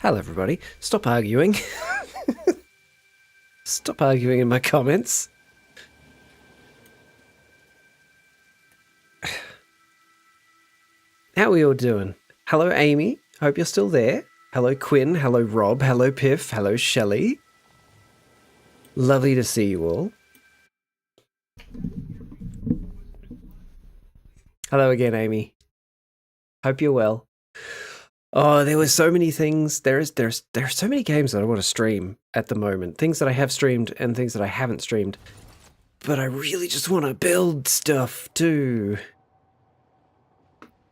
Hello, everybody. Stop arguing. Stop arguing in my comments. How are we all doing? Hello, Amy. Hope you're still there. Hello, Quinn. Hello, Rob. Hello, Piff. Hello, Shelley. Lovely to see you all. Hello again, Amy. Hope you're well. Oh, there were so many things. There are so many games that I want to stream at the moment. Things that I have streamed and things that I haven't streamed. But I really just want to build stuff too.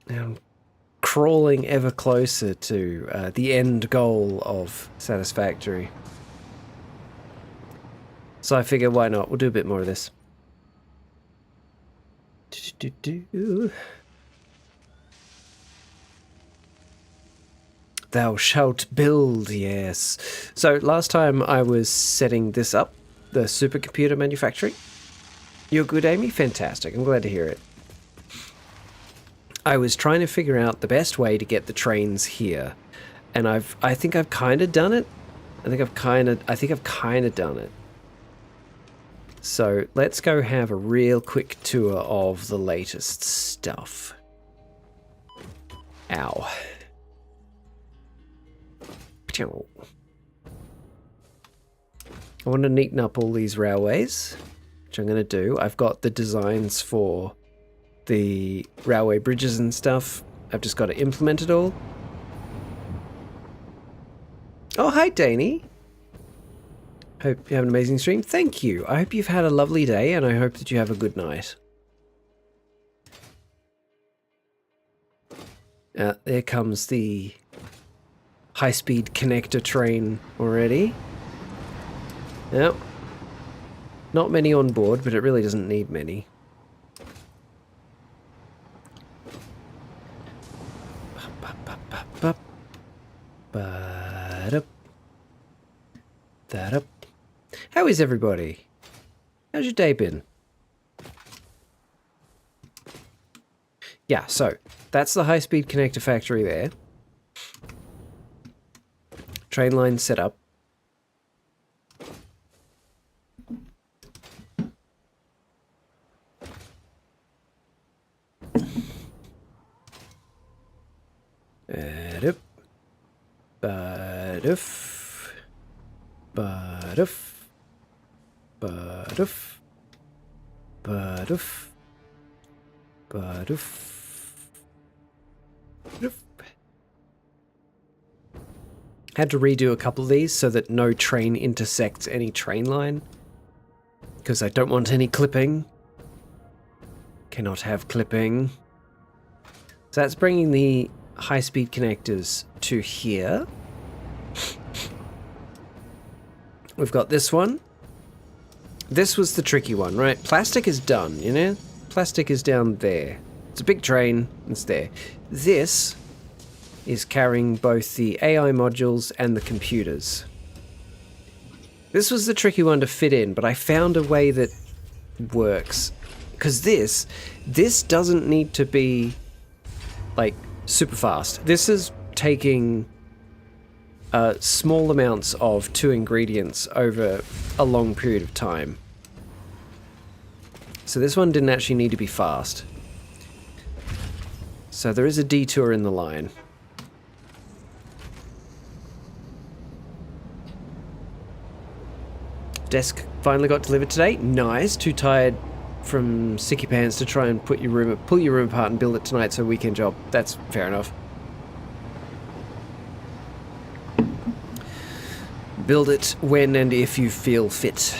I'm crawling ever closer to the end goal of Satisfactory. So I figure, why not? We'll do a bit more of this. Thou shalt build, yes. So last time I was setting this up, the supercomputer manufacturing. You're good, Amy? Fantastic. I'm glad to hear it. I was trying to figure out the best way to get the trains here, and I think I've kind of done it. I think I've kind of done it. So let's go have a real quick tour of the latest stuff. Ow. I want to neaten up all these railways, which I'm going to do. I've got the designs for the railway bridges and stuff. I've just got to implement it all. Oh, hi, Danny. Hope you have an amazing stream. Thank you. I hope you've had a lovely day, and I hope that you have a good night. There comes the high-speed connector train already. Yep. Not many on board, but it really doesn't need many. How is everybody? How's your day been? Yeah, so that's the high-speed connector factory there. Train line set up. Had to redo a couple of these so that no train intersects any train line, because I don't want any clipping. Cannot have clipping. So that's bringing the high-speed connectors to here. We've got this one. This was the tricky one, right? Plastic is done, you know? Plastic is down there. It's a big train. It's there. This is carrying both the AI modules and the computers. This was the tricky one to fit in, but I found a way that works. Because this doesn't need to be, like, super fast. This is taking small amounts of 2 ingredients over a long period of time. So this one didn't actually need to be fast. So there is a detour in the line. Desk finally got delivered today. Nice. Too tired from sicky pants to try and pull your room apart and build it tonight, so weekend job. That's fair enough. Build it when and if you feel fit.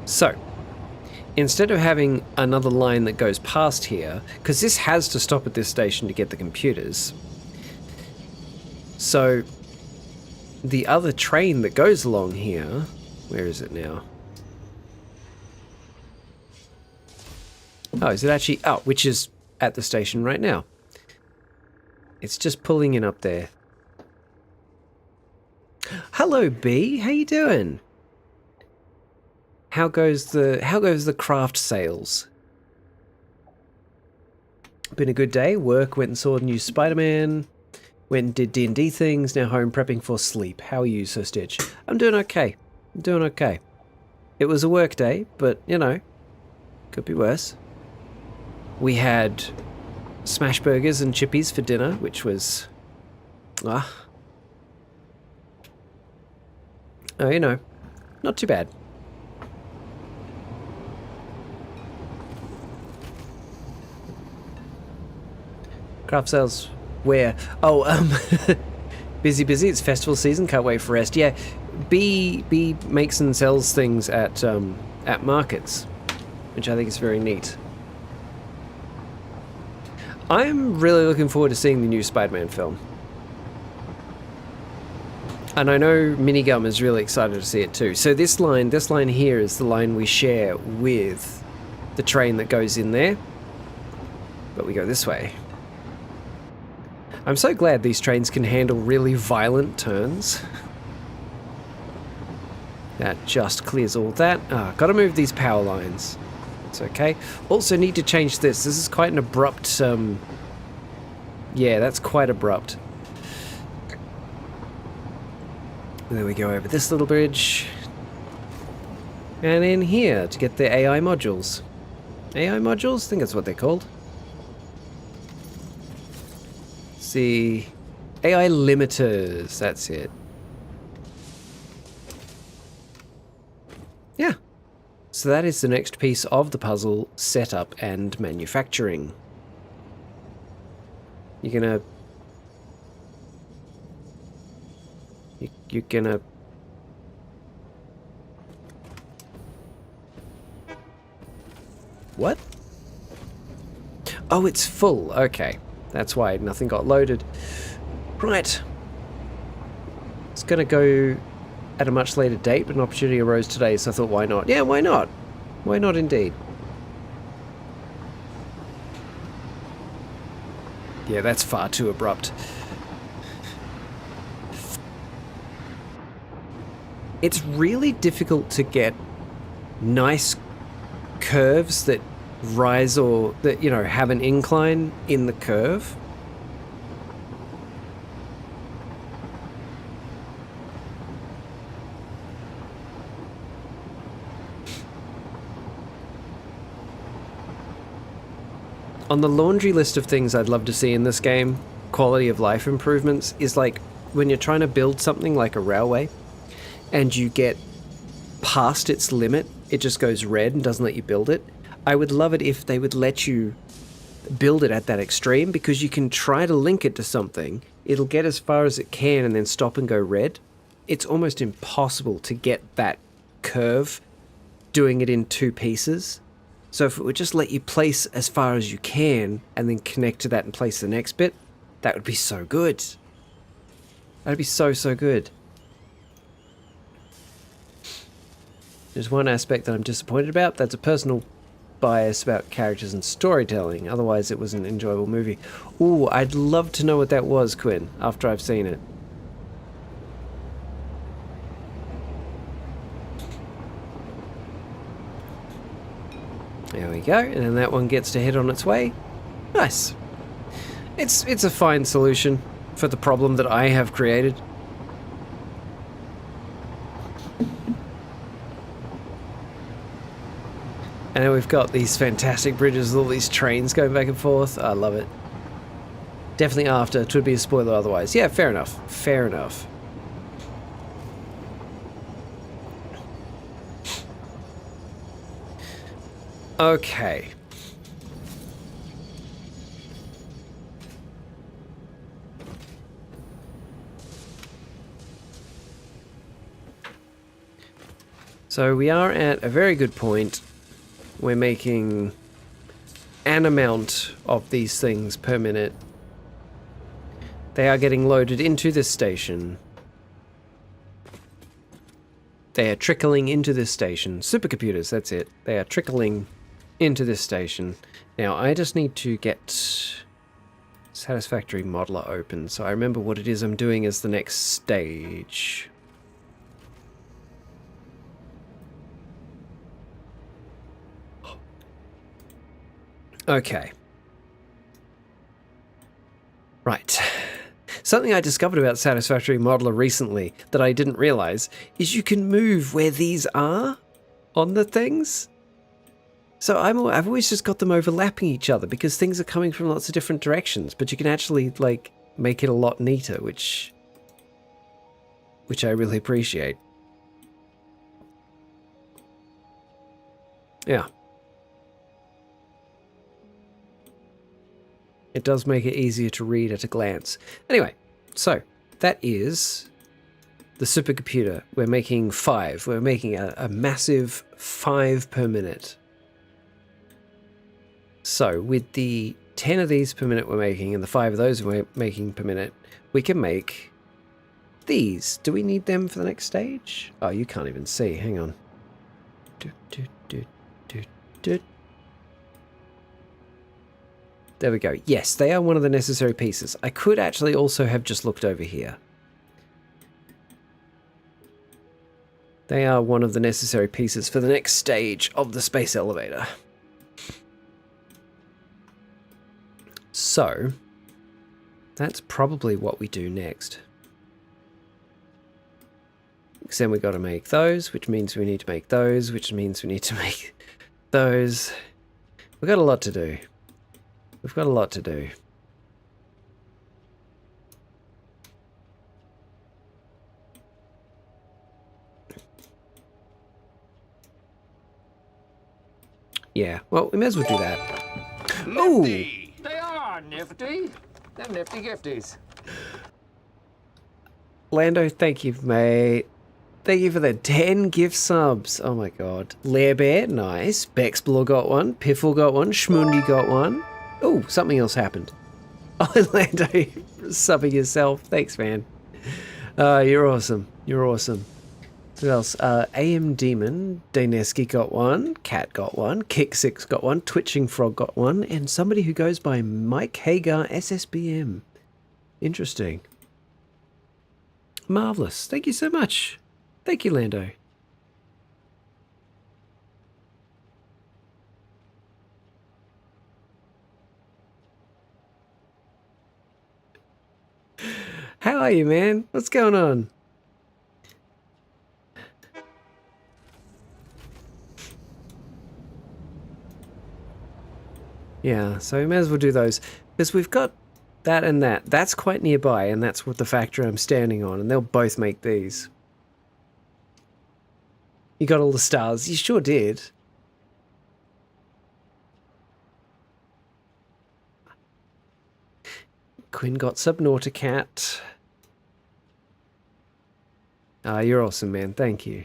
So, instead of having another line that goes past here, because this has to stop at this station to get the computers, so the other train that goes along here, where is it now? Oh, is it actually? Oh, which is at the station right now. It's just pulling in up there. Hello, B. How you doing? How goes the craft sales? Been a good day. Work, went and saw the new Spider-Man. Went and did D&D things. Now home prepping for sleep. How are you, Sir Stitch? I'm doing okay. I'm doing okay. It was a work day, but, you know, could be worse. We had smash burgers and chippies for dinner, which was... oh, you know, not too bad. Craft sales where? Oh, busy. It's festival season. Can't wait for rest. Yeah, B makes and sells things at markets, which I think is very neat. I'm really looking forward to seeing the new Spider-Man film. And I know Minigum is really excited to see it too. So this line here is the line we share with the train that goes in there. But we go this way. I'm so glad these trains can handle really violent turns. That just clears all that. Gotta move these power lines. It's okay. Also need to change this. This is quite an abrupt... yeah, that's quite abrupt. There we go over this little bridge. And in here to get the AI modules. AI modules? I think that's what they're called. See, AI limiters, that's it. Yeah. So that is the next piece of the puzzle, setup and manufacturing. You're gonna... You're gonna... What? Oh, it's full. Okay. That's why nothing got loaded. Right. It's going to go at a much later date, but an opportunity arose today, so I thought, why not? Yeah, why not? Why not indeed? Yeah, that's far too abrupt. It's really difficult to get nice curves that rise or that, you know, have an incline in the curve. On the laundry list of things I'd love to see in this game, quality of life improvements, is like when you're trying to build something like a railway and you get past its limit, it just goes red and doesn't let you build it. I would love it if they would let you build it at that extreme, because you can try to link it to something, it'll get as far as it can and then stop and go red. It's almost impossible to get that curve doing it in two pieces. So if it would just let you place as far as you can and then connect to that and place the next bit, that would be so good. That'd be so good. There's one aspect that I'm disappointed about. That's a personal bias about characters and storytelling. Otherwise, it was an enjoyable movie. Ooh, I'd love to know what that was, Quinn, after I've seen it. There we go, and then that one gets to head on its way. Nice. It's a fine solution for the problem that I have created. And then we've got these fantastic bridges with all these trains going back and forth. I love it. Definitely after. It would be a spoiler otherwise. Yeah, fair enough. Fair enough. Okay. So we are at a very good point. We're making an amount of these things per minute. They are getting loaded into this station. They are trickling into this station. Supercomputers, that's it. They are trickling into this station. Now, I just need to get Satisfactory Modeler open, so I remember what it is I'm doing as the next stage. Okay. Right. Something I discovered about Satisfactory Modeler recently that I didn't realize is you can move where these are on the things. So I've always just got them overlapping each other because things are coming from lots of different directions, but you can actually like make it a lot neater, which I really appreciate. Yeah. It does make it easier to read at a glance. Anyway, so that is the supercomputer. We're making 5. We're making a massive 5 per minute. So with the 10 of these per minute we're making and the 5 of those we're making per minute, we can make these. Do we need them for the next stage? Oh, you can't even see. Hang on. There we go. Yes, they are one of the necessary pieces. I could actually also have just looked over here. They are one of the necessary pieces for the next stage of the space elevator. So, that's probably what we do next. Because then we've got to make those, which means we need to make those, which means we need to make those. We've got a lot to do. We've got a lot to do. Yeah, well, we may as well do that. Nifty! They are nifty. They're nifty gifties. Lando, thank you, mate. Thank you for the 10 gift subs. Oh my god. Lair Bear, nice. Bexplore got one. Piffle got one. Schmundi got one. Oh, something else happened. Oh, Lando, subbing yourself. Thanks, man. You're awesome. You're awesome. What else? AM Demon, Daneski got one. Cat got one. Kick6 got one. Twitching Frog got one. And somebody who goes by Mike Hagar SSBM. Interesting. Marvelous. Thank you so much. Thank you, Lando. How are you, man? What's going on? Yeah, so we may as well do those. Because we've got that and that. That's quite nearby, and that's what the factory I'm standing on, and they'll both make these. You got all the stars. You sure did. Quinn got Subnauticat. Ah, you're awesome, man. Thank you.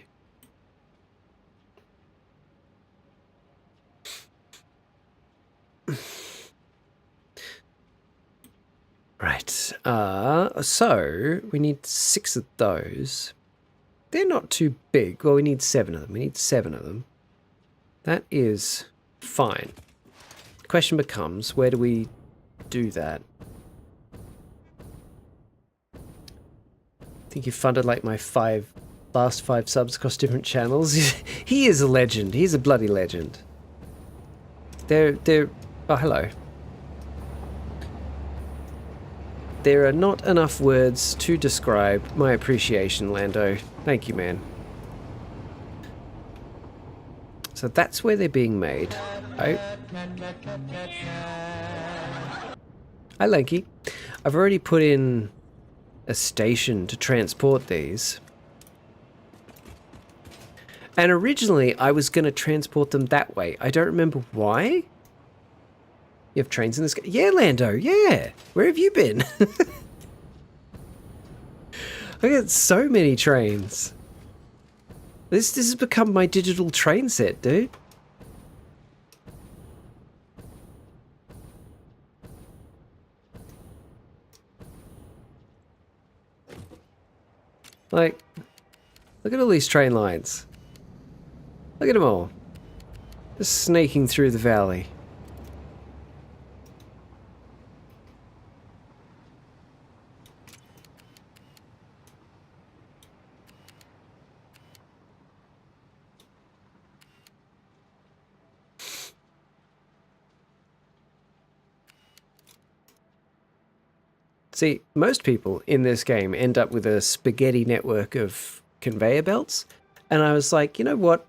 Right. So we need 6 of those. They're not too big. Well, we need 7 of them. We need 7 of them. That is fine. The question becomes, where do we do that? I think you funded like my last 5 subs across different channels. He is a legend. He's a bloody legend. They're oh, hello. There are not enough words to describe my appreciation, Lando. Thank you, man. So that's where they're being made. Oh. Hi, Lanky. I've already put in a station to transport these. And originally, I was going to transport them that way. I don't remember why. You have trains in the sky? Yeah, Lando, yeah. Where have you been? I got so many trains. This has become my digital train set, dude. Like, look at all these train lines. Look at them all. Just snaking through the valley. See, most people in this game end up with a spaghetti network of conveyor belts. And I was like, you know what?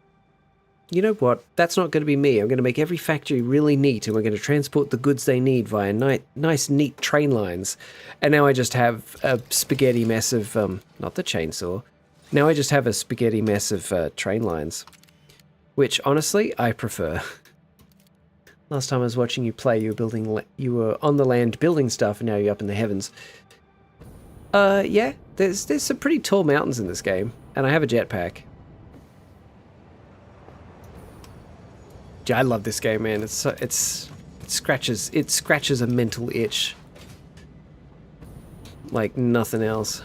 You know what? That's not going to be me. I'm going to make every factory really neat, and we're going to transport the goods they need via nice, neat train lines. And now I just have a spaghetti mess of, not the chainsaw. Now I just have a spaghetti mess of train lines, which honestly I prefer. Last time I was watching you play, you were on the land building stuff, and now you're up in the heavens. Yeah, there's some pretty tall mountains in this game, and I have a jetpack. I love this game, man. It scratches a mental itch like nothing else.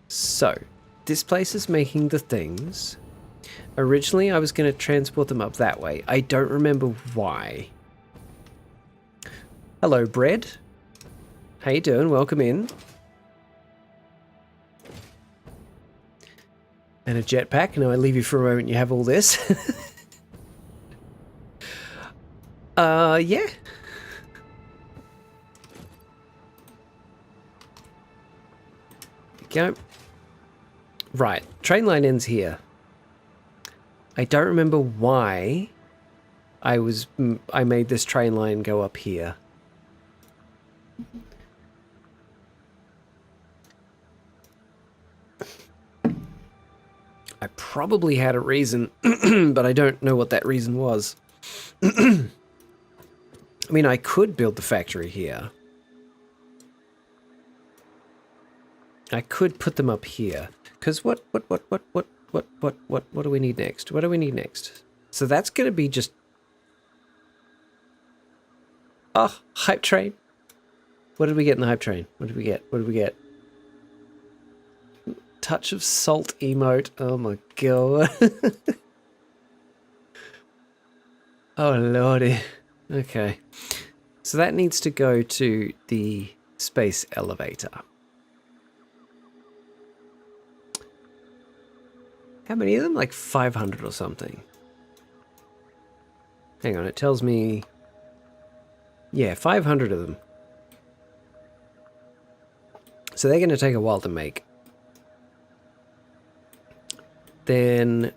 So, this place is making the things. Originally, I was going to transport them up that way. I don't remember why. Hello, Bread. How you doing? Welcome in. And a jetpack. Now I leave you for a moment. You have all this. Yeah. Go. Right. Train line ends here. I don't remember why I made this train line go up here. I probably had a reason, but I don't know what that reason was. I mean, I could build the factory here. I could put them up here. Because what do we need next? What do we need next? So that's going to be just... Oh, hype train. What did we get in the hype train? What did we get? What did we get? Touch of salt emote. Oh my god. Oh lordy. Okay. So that needs to go to the space elevator. How many of them? Like 500 or something. Hang on, it tells me... Yeah, 500 of them. So they're going to take a while to make. Then...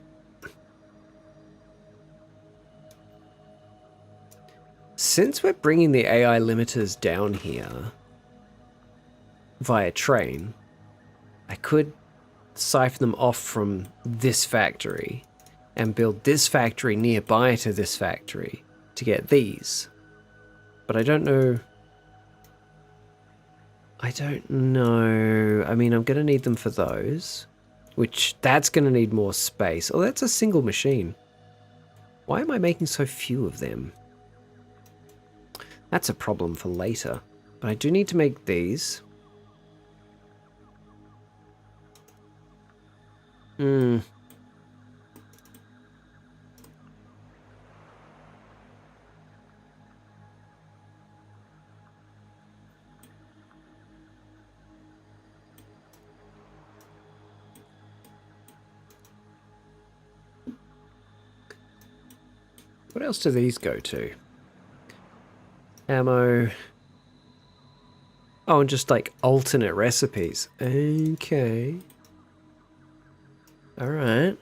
Since we're bringing the AI limiters down here via train, I could siphon them off from this factory and build this factory nearby to this factory to get these. But I don't know... I mean, I'm going to need them for those, which that's going to need more space. Oh, that's a single machine. Why am I making so few of them? That's a problem for later. But I do need to make these. What else do these go to? Ammo. Oh, and just like alternate recipes. Okay. Alright.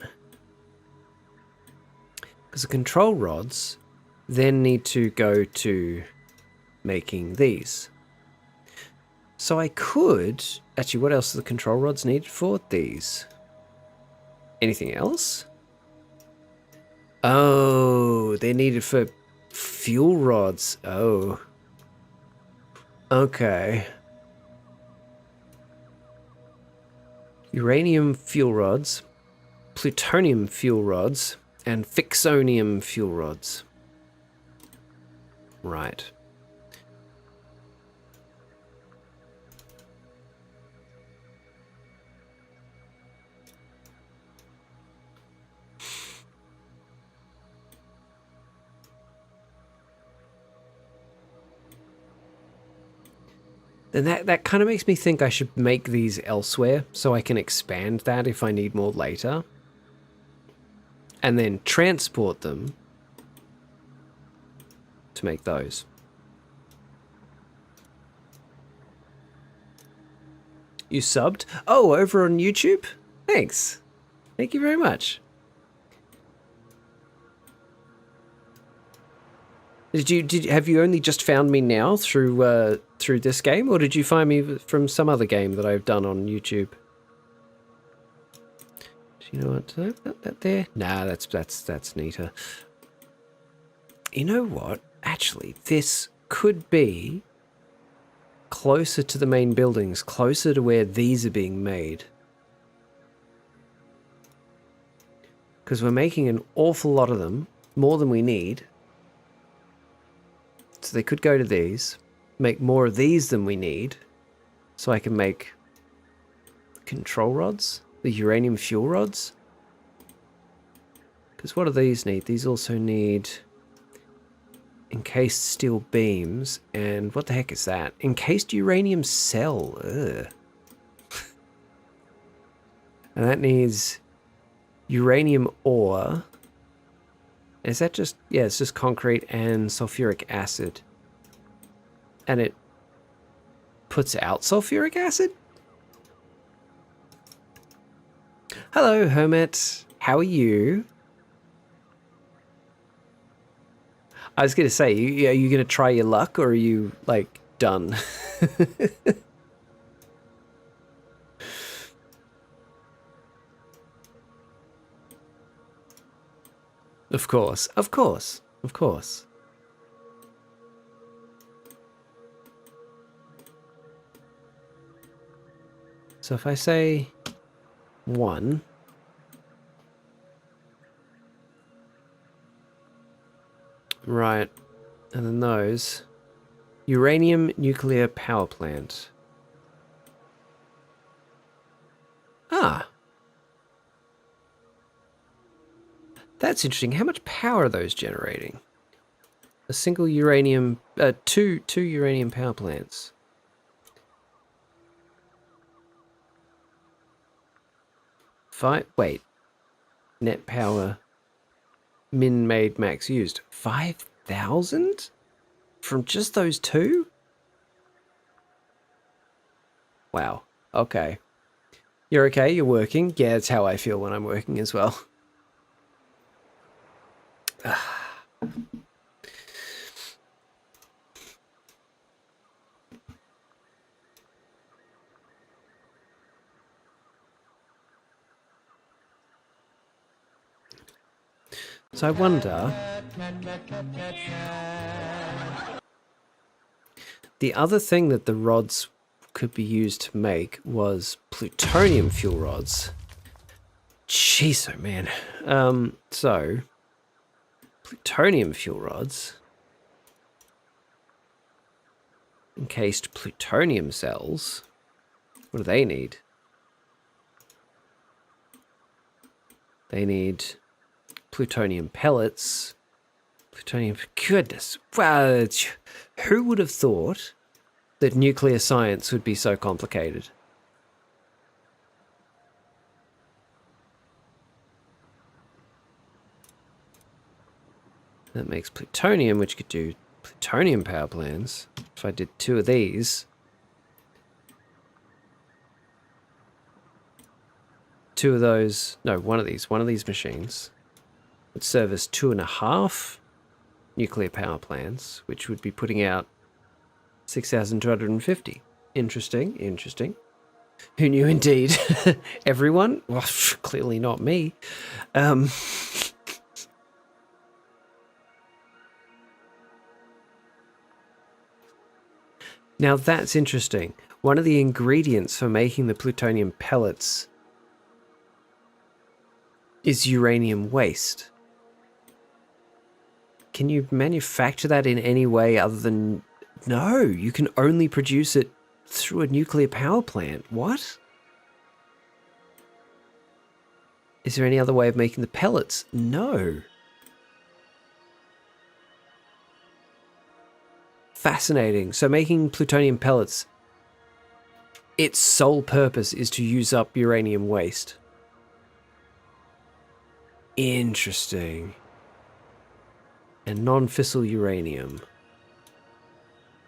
Because the control rods then need to go to making these. So I could... Actually, what else do the control rods need for these? Anything else? Oh, they're needed for fuel rods. Oh. Okay. Uranium fuel rods, plutonium fuel rods, and fixonium fuel rods. Right. Then that kind of makes me think I should make these elsewhere so I can expand that if I need more later. And then transport them to make those. You subbed? Oh, over on YouTube? Thanks. Thank you very much. Have you only just found me now through this game, or did you find me from some other game that I've done on YouTube? Do you know what? Did I put that there? Nah, that's neater. You know what? Actually, this could be closer to the main buildings, closer to where these are being made. Because we're making an awful lot of them, more than we need. So they could go to these, make more of these than we need, so I can make control rods, the uranium fuel rods. Because what do these need? These also need encased steel beams, and what the heck is that? Encased uranium cell. Ugh. And that needs uranium ore. Is that just, yeah, it's just concrete and sulfuric acid. And it puts out sulfuric acid? Hello, Hermit. How are you? I was going to say, are you going to try your luck, or are you, like, done? Of course, of course, of course. So if I say 1, right, and then those, uranium nuclear power plant. Ah. That's interesting. How much power are those generating? A single uranium, two uranium power plants. Wait. Net power, min made, max used. 5,000? From just those two? Wow. Okay. You're okay? You're working? Yeah, that's how I feel when I'm working as well. So I wonder, the other thing that the rods could be used to make was plutonium fuel rods. Jeez, oh man. So plutonium fuel rods, encased plutonium cells. What do they need? They need plutonium pellets. Plutonium, goodness. Wow, who would have thought that nuclear science would be so complicated? That makes plutonium, which could do plutonium power plants. If I did 2 of these, 2 of those, no, one of these machines would service 2.5 nuclear power plants, which would be putting out 6,250. Interesting, interesting. Who knew indeed? Everyone? Well, clearly not me. Now that's interesting. One of the ingredients for making the plutonium pellets is uranium waste. Can you manufacture that in any way other than... No, you can only produce it through a nuclear power plant. What? Is there any other way of making the pellets? No. Fascinating. So making plutonium pellets, its sole purpose is to use up uranium waste. Interesting. And non-fissile uranium,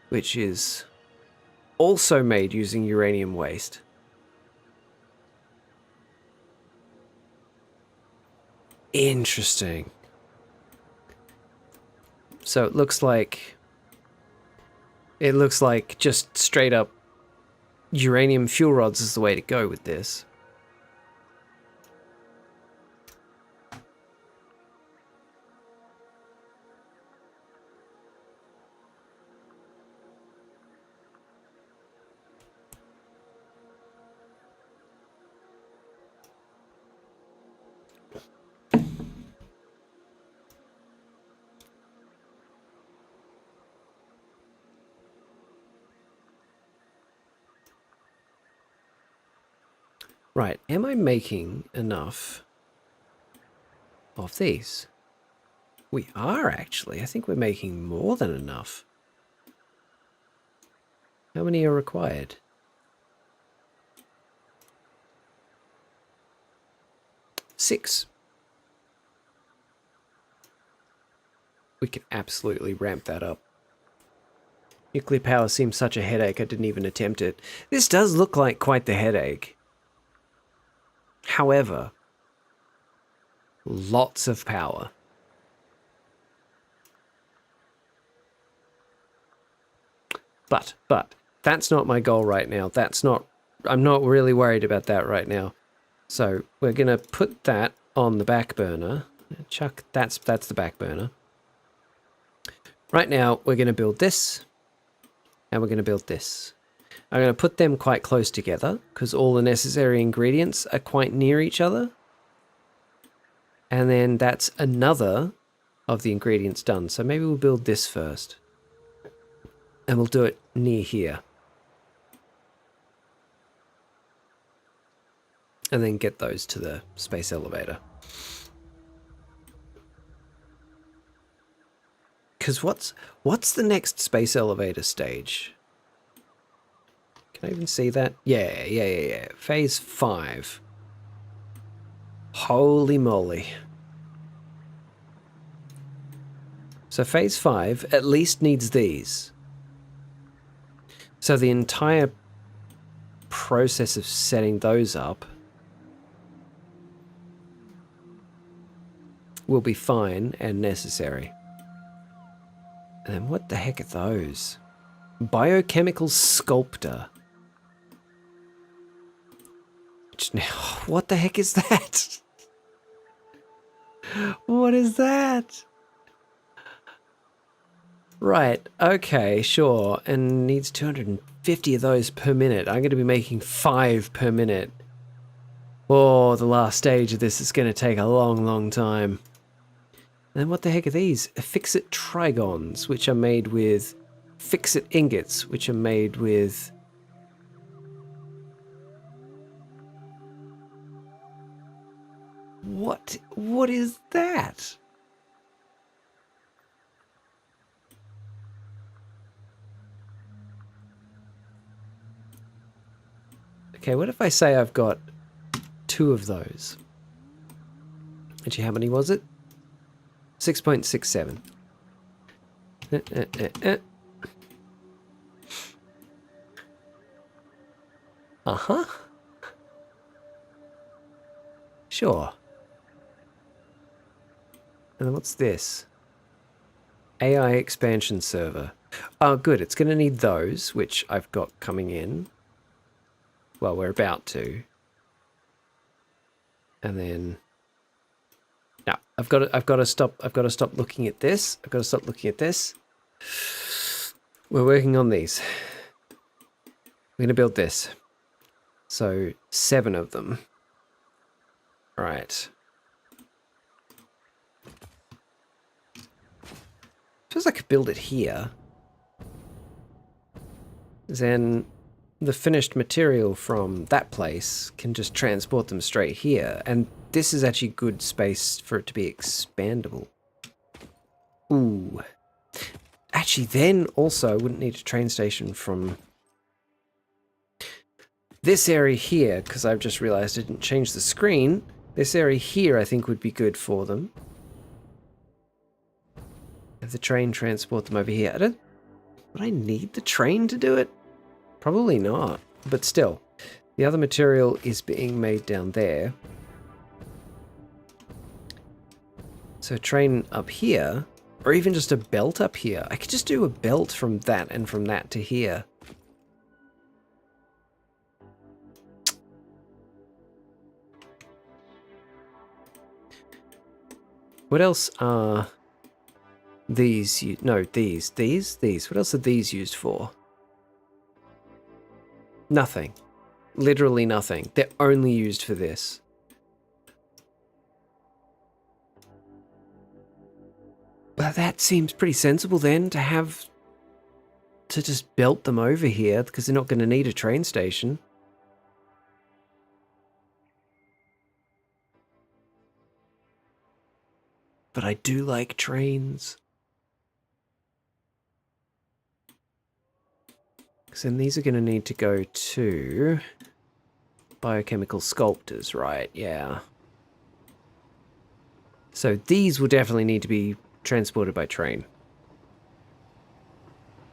which is also made using uranium waste. Interesting. So it looks like just straight up uranium fuel rods is the way to go with this. Right, am I making enough of these? We are actually. I think we're making more than enough. How many are required? 6. We can absolutely ramp that up. Nuclear power seems such a headache, I didn't even attempt it. This does look like quite the headache. However, lots of power. But, that's not my goal right now. I'm not really worried about that right now. So, we're going to put that on the back burner. Chuck, that's the back burner. Right now, we're going to build this. And we're going to build this. I'm going to put them quite close together because all the necessary ingredients are quite near each other. And then that's another of the ingredients done. So maybe we'll build this first. And we'll do it near here. And then get those to the space elevator. Because what's the next space elevator stage? Can I even see that? Yeah. Phase 5. Holy moly. So phase 5 at least needs these. So the entire process of setting those up will be fine and necessary. And then what the heck are those? Biochemical sculptor. What the heck is that? What is that? Right, okay, sure. And needs 250 of those per minute. I'm going to be making 5 per minute. Oh, the last stage of this is going to take a long, long time. And then what the heck are these? Fix-it trigons, which are made with... Fix-it ingots, which are made with... What is that? Okay, what if I say I've got 2 of those? Actually, how many was it? 6.67. Uh-huh. Sure. And then what's this? AI expansion server. Oh, good. It's going to need those, which I've got coming in. Well, we're about to. And then... No, I've got to stop looking at this. I've got to stop looking at this. We're working on these. We're going to build this. So 7 of them. Right. Suppose I could build it here. Then the finished material from that place can just transport them straight here. And this is actually good space for it to be expandable. Ooh. Actually, then also wouldn't need a train station from this area here, because I've just realized I didn't change the screen. This area here I think would be good for them. Have the train transport them over here. Would I need the train to do it? Probably not, but still. The other material is being made down there. So a train up here, or even just a belt up here. I could just do a belt from that and from that to here. What else are these? No, these. What else are these used for? Nothing. Literally nothing. They're only used for this. But that seems pretty sensible then, to have to just belt them over here, because they're not going to need a train station. But I do like trains. Because then these are going to need to go to biochemical sculptors, right? Yeah. So these will definitely need to be transported by train.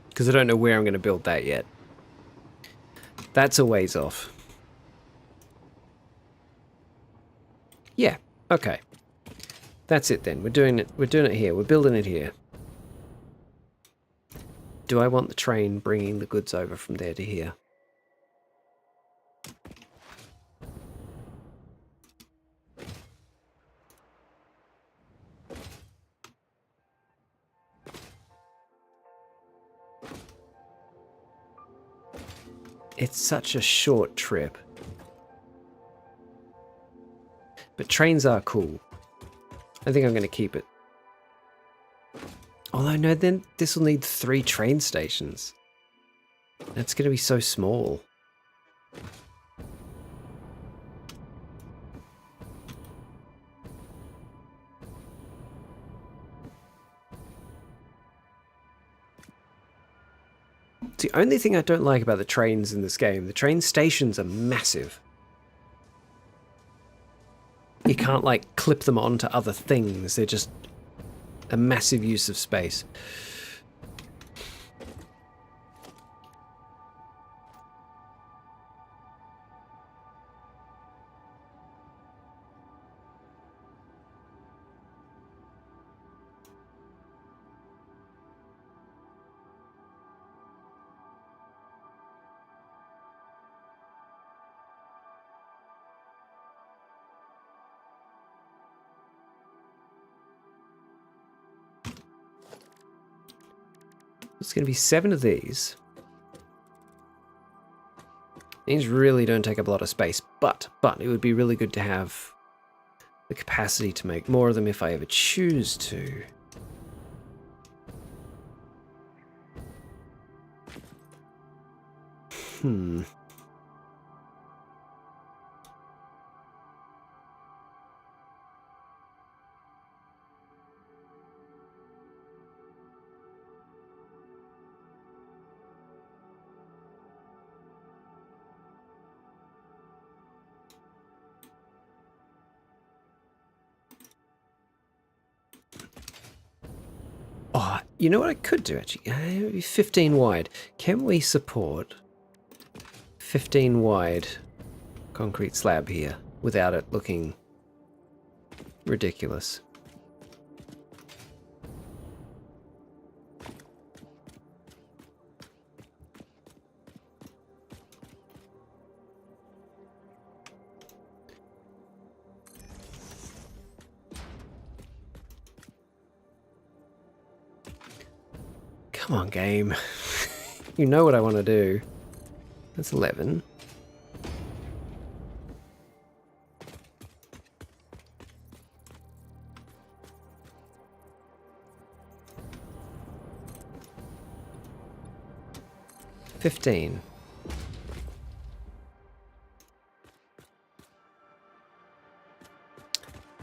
Because I don't know where I'm going to build that yet. That's a ways off. Yeah, okay. That's it then. We're doing it here. We're building it here. Do I want the train bringing the goods over from there to here? It's such a short trip. But trains are cool. I think I'm going to keep it. Although, no, then this will need 3 train stations. That's going to be so small. It's the only thing I don't like about the trains in this game. The train stations are massive. You can't, like, clip them onto other things. They're just a massive use of space. It's going to be 7 of these. These really don't take up a lot of space, but it would be really good to have the capacity to make more of them if I ever choose to. Oh, you know what I could do, actually? Maybe 15 wide. Can we support 15 wide concrete slab here without it looking ridiculous? Come on, game. You know what I want to do. That's 11. $15.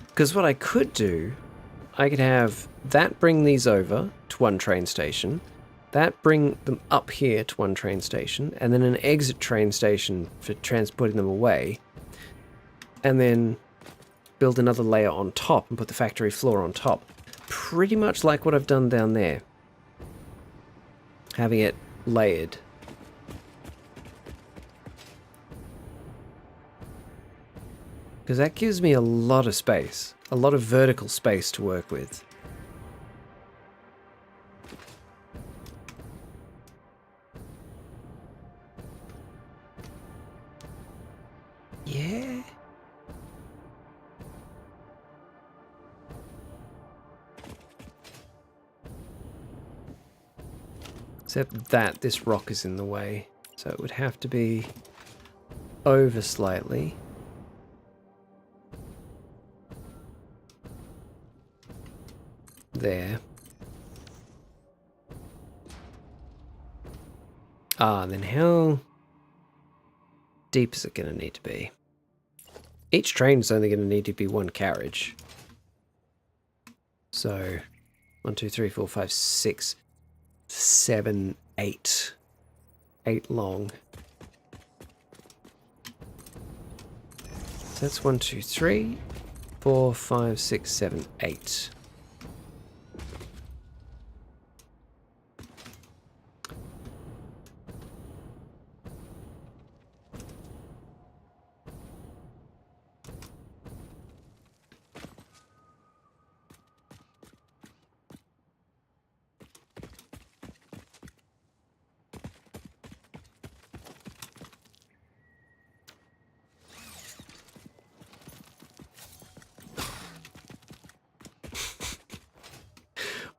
Because what I could do, I could have that bring these over to one train station, that bring them up here to one train station, and then an exit train station for transporting them away, and then build another layer on top and put the factory floor on top. Pretty much like what I've done down there. Having it layered. Because that gives me a lot of space. a lot of vertical space to work with. Yeah. Except that this rock is in the way, so it would have to be over slightly. There. Ah, then how deep is it going to need to be? Each train is only going to need to be one carriage. So, 1, 2, 3, 4, 5, 6, 7, 8. 8 long. So that's 1, 2, 3, 4, 5, 6, 7, 8.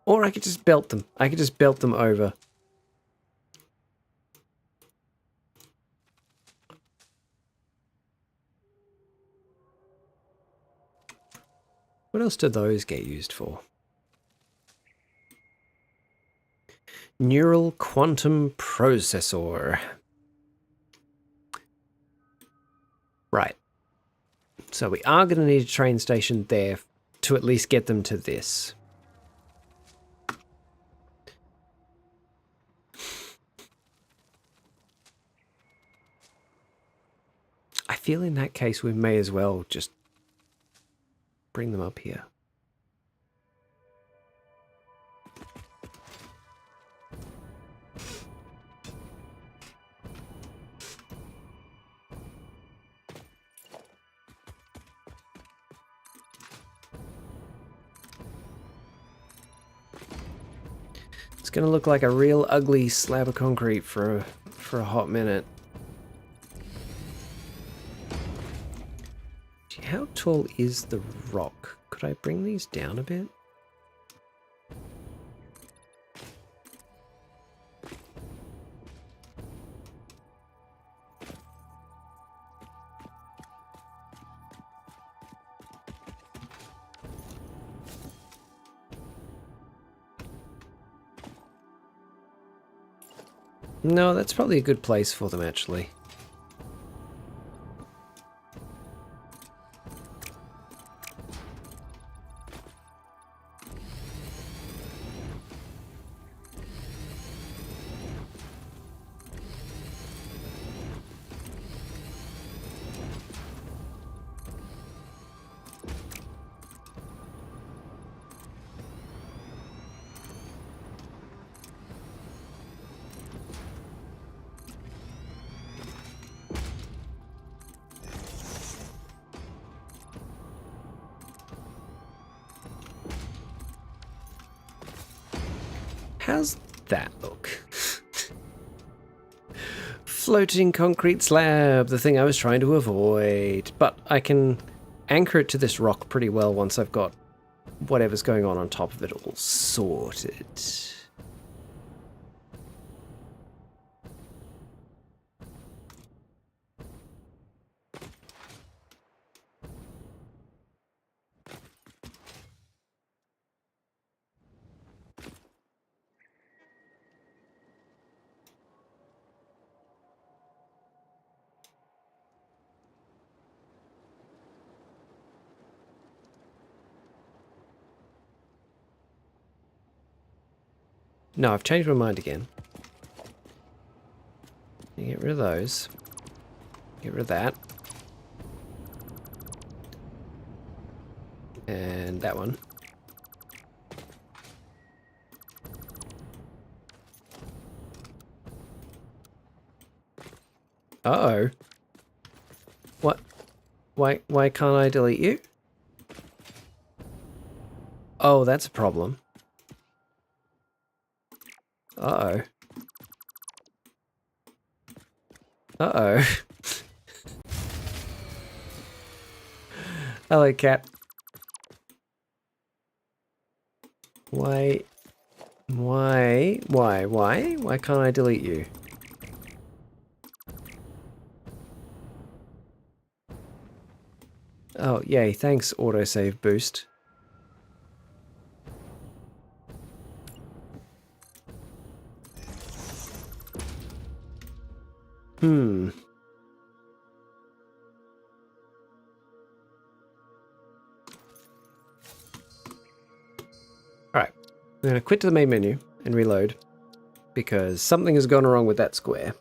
Or I could just belt them. I could just belt them over. What else do those get used for? Neural quantum processor. Right. So we are going to need a train station there to at least get them to this. I feel in that case we may as well just bring them up here. It's going to look like a real ugly slab of concrete for a hot minute. How tall is the rock? Could I bring these down a bit? No, that's probably a good place for them, actually. How's that look? Floating concrete slab, the thing I was trying to avoid. But I can anchor it to this rock pretty well once I've got whatever's going on top of it all sorted. No, I've changed my mind again. You get rid of those. Get rid of that. And that one. Uh-oh. What? Why can't I delete you? Oh, that's a problem. Uh-oh. Uh-oh. Hello, cat. Why can't I delete you? Oh, yay, thanks, autosave boost. Hmm. Alright, I'm going to quit to the main menu and reload, because something has gone wrong with that square.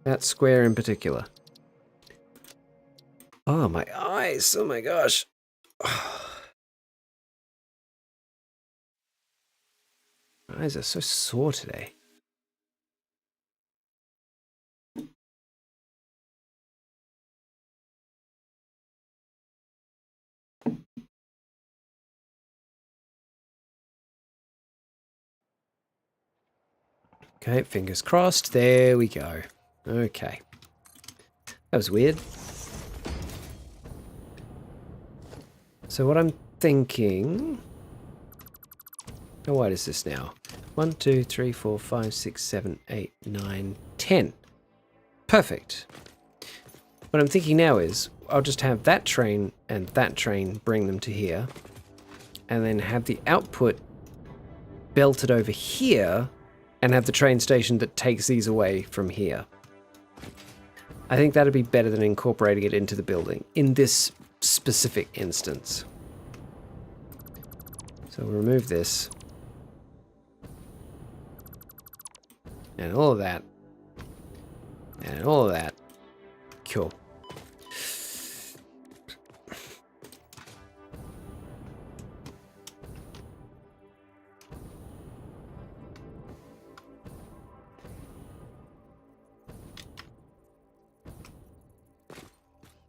That square in particular. Oh, my eyes! Oh my gosh! My eyes are so sore today. Okay, fingers crossed. There we go. Okay. That was weird. So what I'm thinking... How wide is this now? 1, 2, 3, 4, 5, 6, 7, 8, 9, 10. Perfect. What I'm thinking now is I'll just have that train and that train bring them to here, and then have the output belted over here and have the train station that takes these away from here. I think that'd be better than incorporating it into the building in this specific instance. So we'll remove this. And all of that. And all of that. Cool.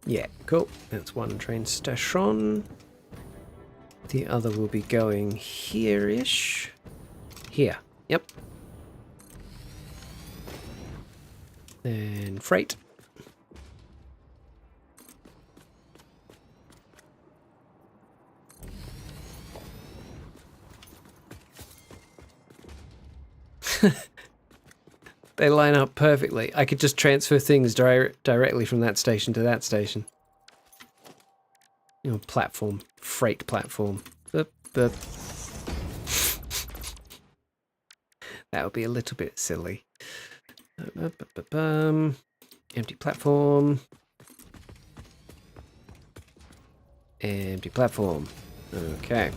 Yeah, cool. That's one train station. The other will be going here-ish. Here. Yep. Then freight. They line up perfectly. I could just transfer things directly from that station to that station. You know, platform. Freight platform. Boop, boop. That would be a little bit silly. Empty platform. Empty platform. Okay.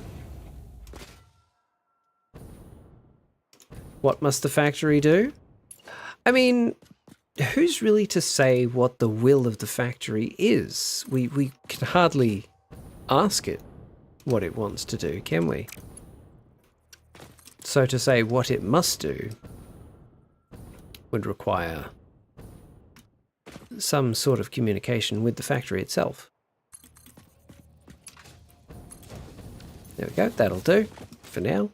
What must the factory do? I mean, who's really to say what the will of the factory is? We can hardly ask it what it wants to do, can we? So to say what it must do would require some sort of communication with the factory itself. There we go, that'll do for now.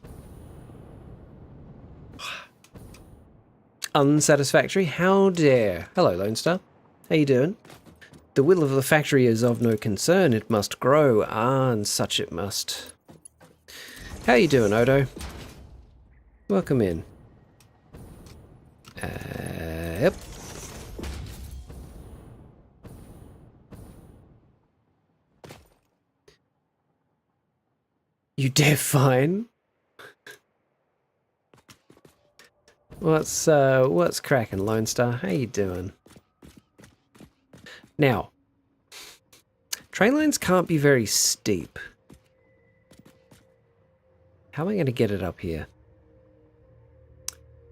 Unsatisfactory? How dare? Hello, Lone Star. How you doing? The will of the factory is of no concern. It must grow. Ah, and such it must. How you doing, Odo? Welcome in. Yep. You dare fine? What's cracking, Lone Star? How you doing? Now, train lines can't be very steep. How am I going to get it up here?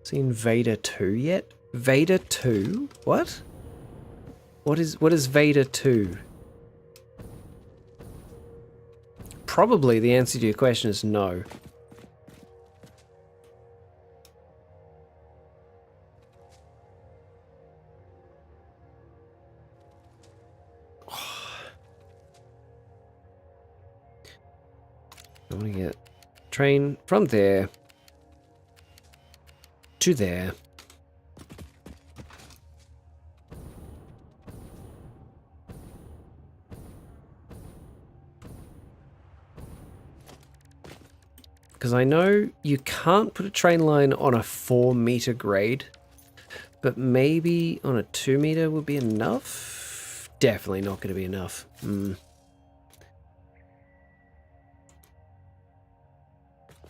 Seen Vader 2 yet? Vader 2? What? What is Vader 2? Probably the answer to your question is no. want to get train from there to there. Because I know you can't put a train line on a 4-meter grade, but maybe on a 2-meter would be enough? Definitely not going to be enough.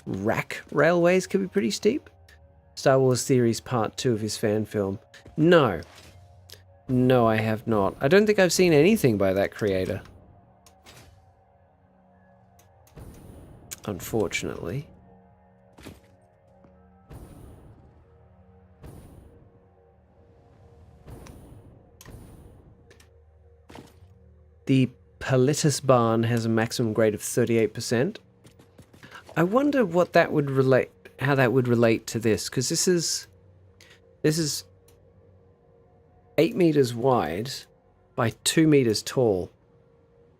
Rack railways could be pretty steep. Star Wars Theories Part 2 of his fan film. No. No, I have not. I don't think I've seen anything by that creator. Unfortunately. The Palitis barn has a maximum grade of 38%. I wonder what that would relate, how that would relate to this, because this is 8 meters wide by 2 meters tall.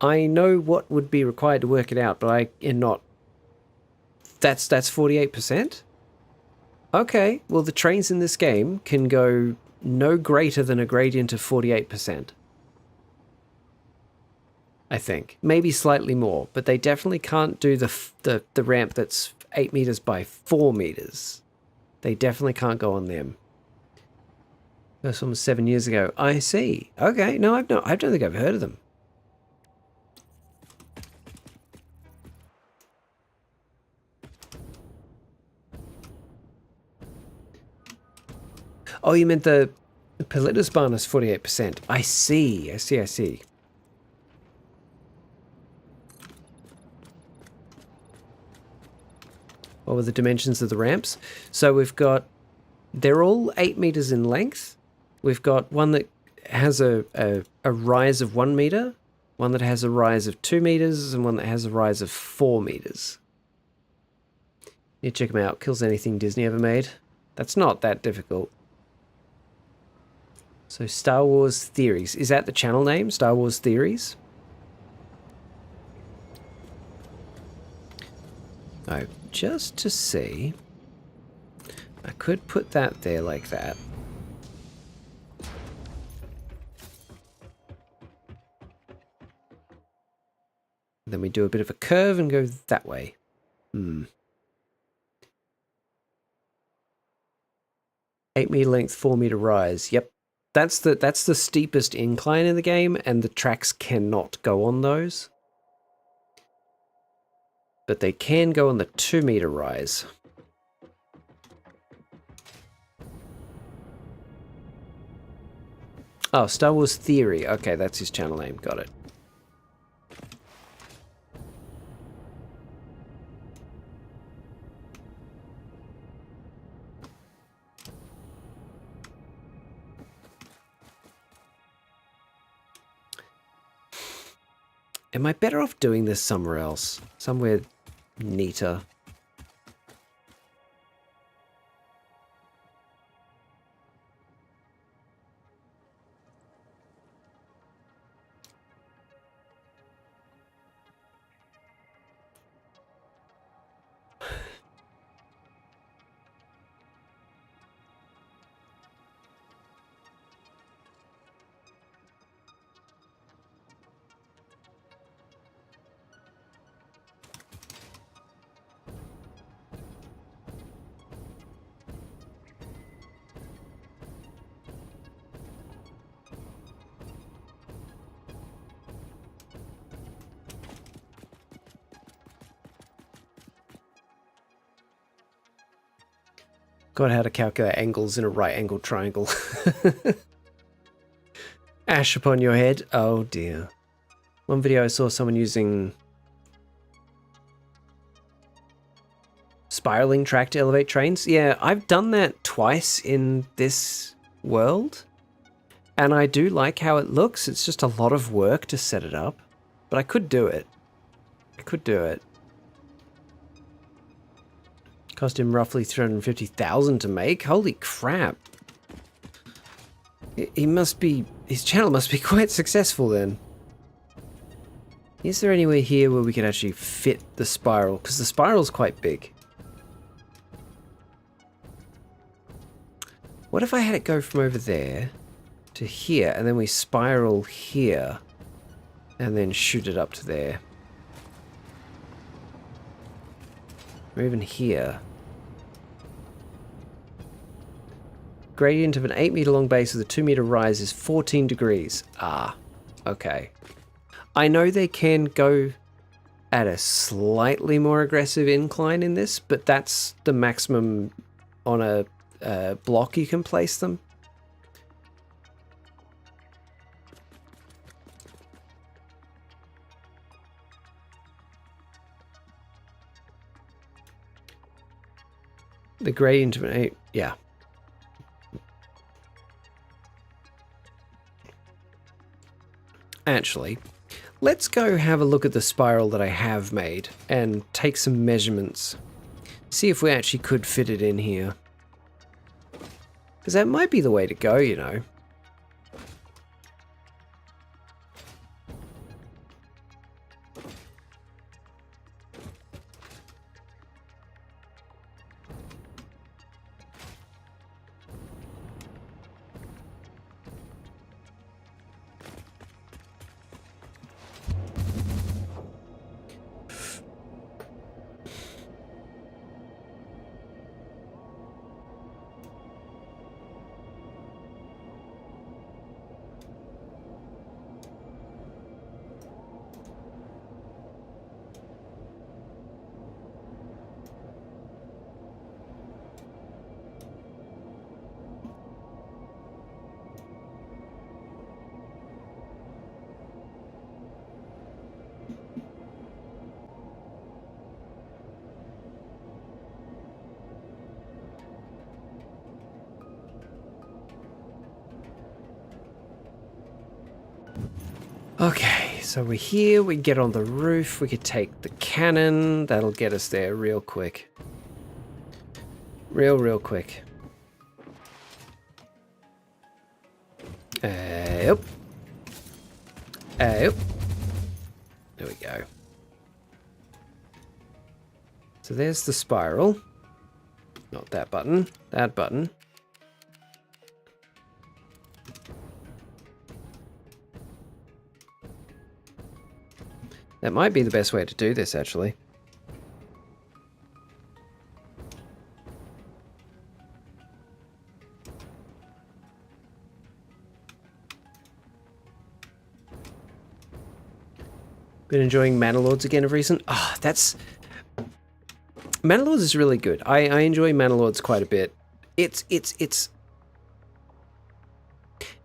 I know what would be required to work it out, but I am not. That's 48%? Okay, well the trains in this game can go no greater than a gradient of 48%. I think. Maybe slightly more, but they definitely can't do the ramp that's 8 meters by 4 meters. They definitely can't go on them. First one was 7 years ago. I see. Okay, no, I don't think I've heard of them. Oh, you meant the Palitis barn is 48%. I see. What were the dimensions of the ramps? So we've got, they're all 8 meters in length. We've got one that has a rise of 1 meter, one that has a rise of 2 meters, and one that has a rise of 4 meters. You check them out. Kills anything Disney ever made. That's not that difficult. So Star Wars Theories. Is that the channel name? Star Wars Theories? Oh, just to see. I could put that there like that. Then we do a bit of a curve and go that way. 8 meter length, 4 meter rise. Yep. That's the steepest incline in the game, and the tracks cannot go on those. But they can go on the 2 meter rise. Oh, Star Wars Theory. Okay, that's his channel name. Got it. Am I better off doing this somewhere else? Somewhere neater? Got how to calculate angles in a right angled triangle. Ash upon your head. Oh dear. One video I saw someone using spiraling track to elevate trains. Yeah, I've done that twice in this world. And I do like how it looks. It's just a lot of work to set it up. But I could do it. I could do it. Cost him roughly 350,000 to make. Holy crap. He must be, his channel must be quite successful then. Is there anywhere here where we could actually fit the spiral? Because the spiral's quite big. What if I had it go from over there to here, and then we spiral here, and then shoot it up to there? Or even here. Gradient of an 8-meter long base with a 2-meter rise is 14 degrees. Ah, okay. I know they can go at a slightly more aggressive incline in this, but that's the maximum on a block you can place them. The gradient of an 8, yeah. Actually, let's go have a look at the spiral that I have made and take some measurements. See if we actually could fit it in here. Because that might be the way to go, you know. Okay, so we're here, we get on the roof, we could take the cannon, that'll get us there real quick. Real quick. Yep. Yep. There we go. So there's the spiral. Not that button, that button. That might be the best way to do this, actually. Been enjoying Manalords again of recent. Ah, oh, that's... Manalords is really good. I enjoy Manalords quite a bit. It's...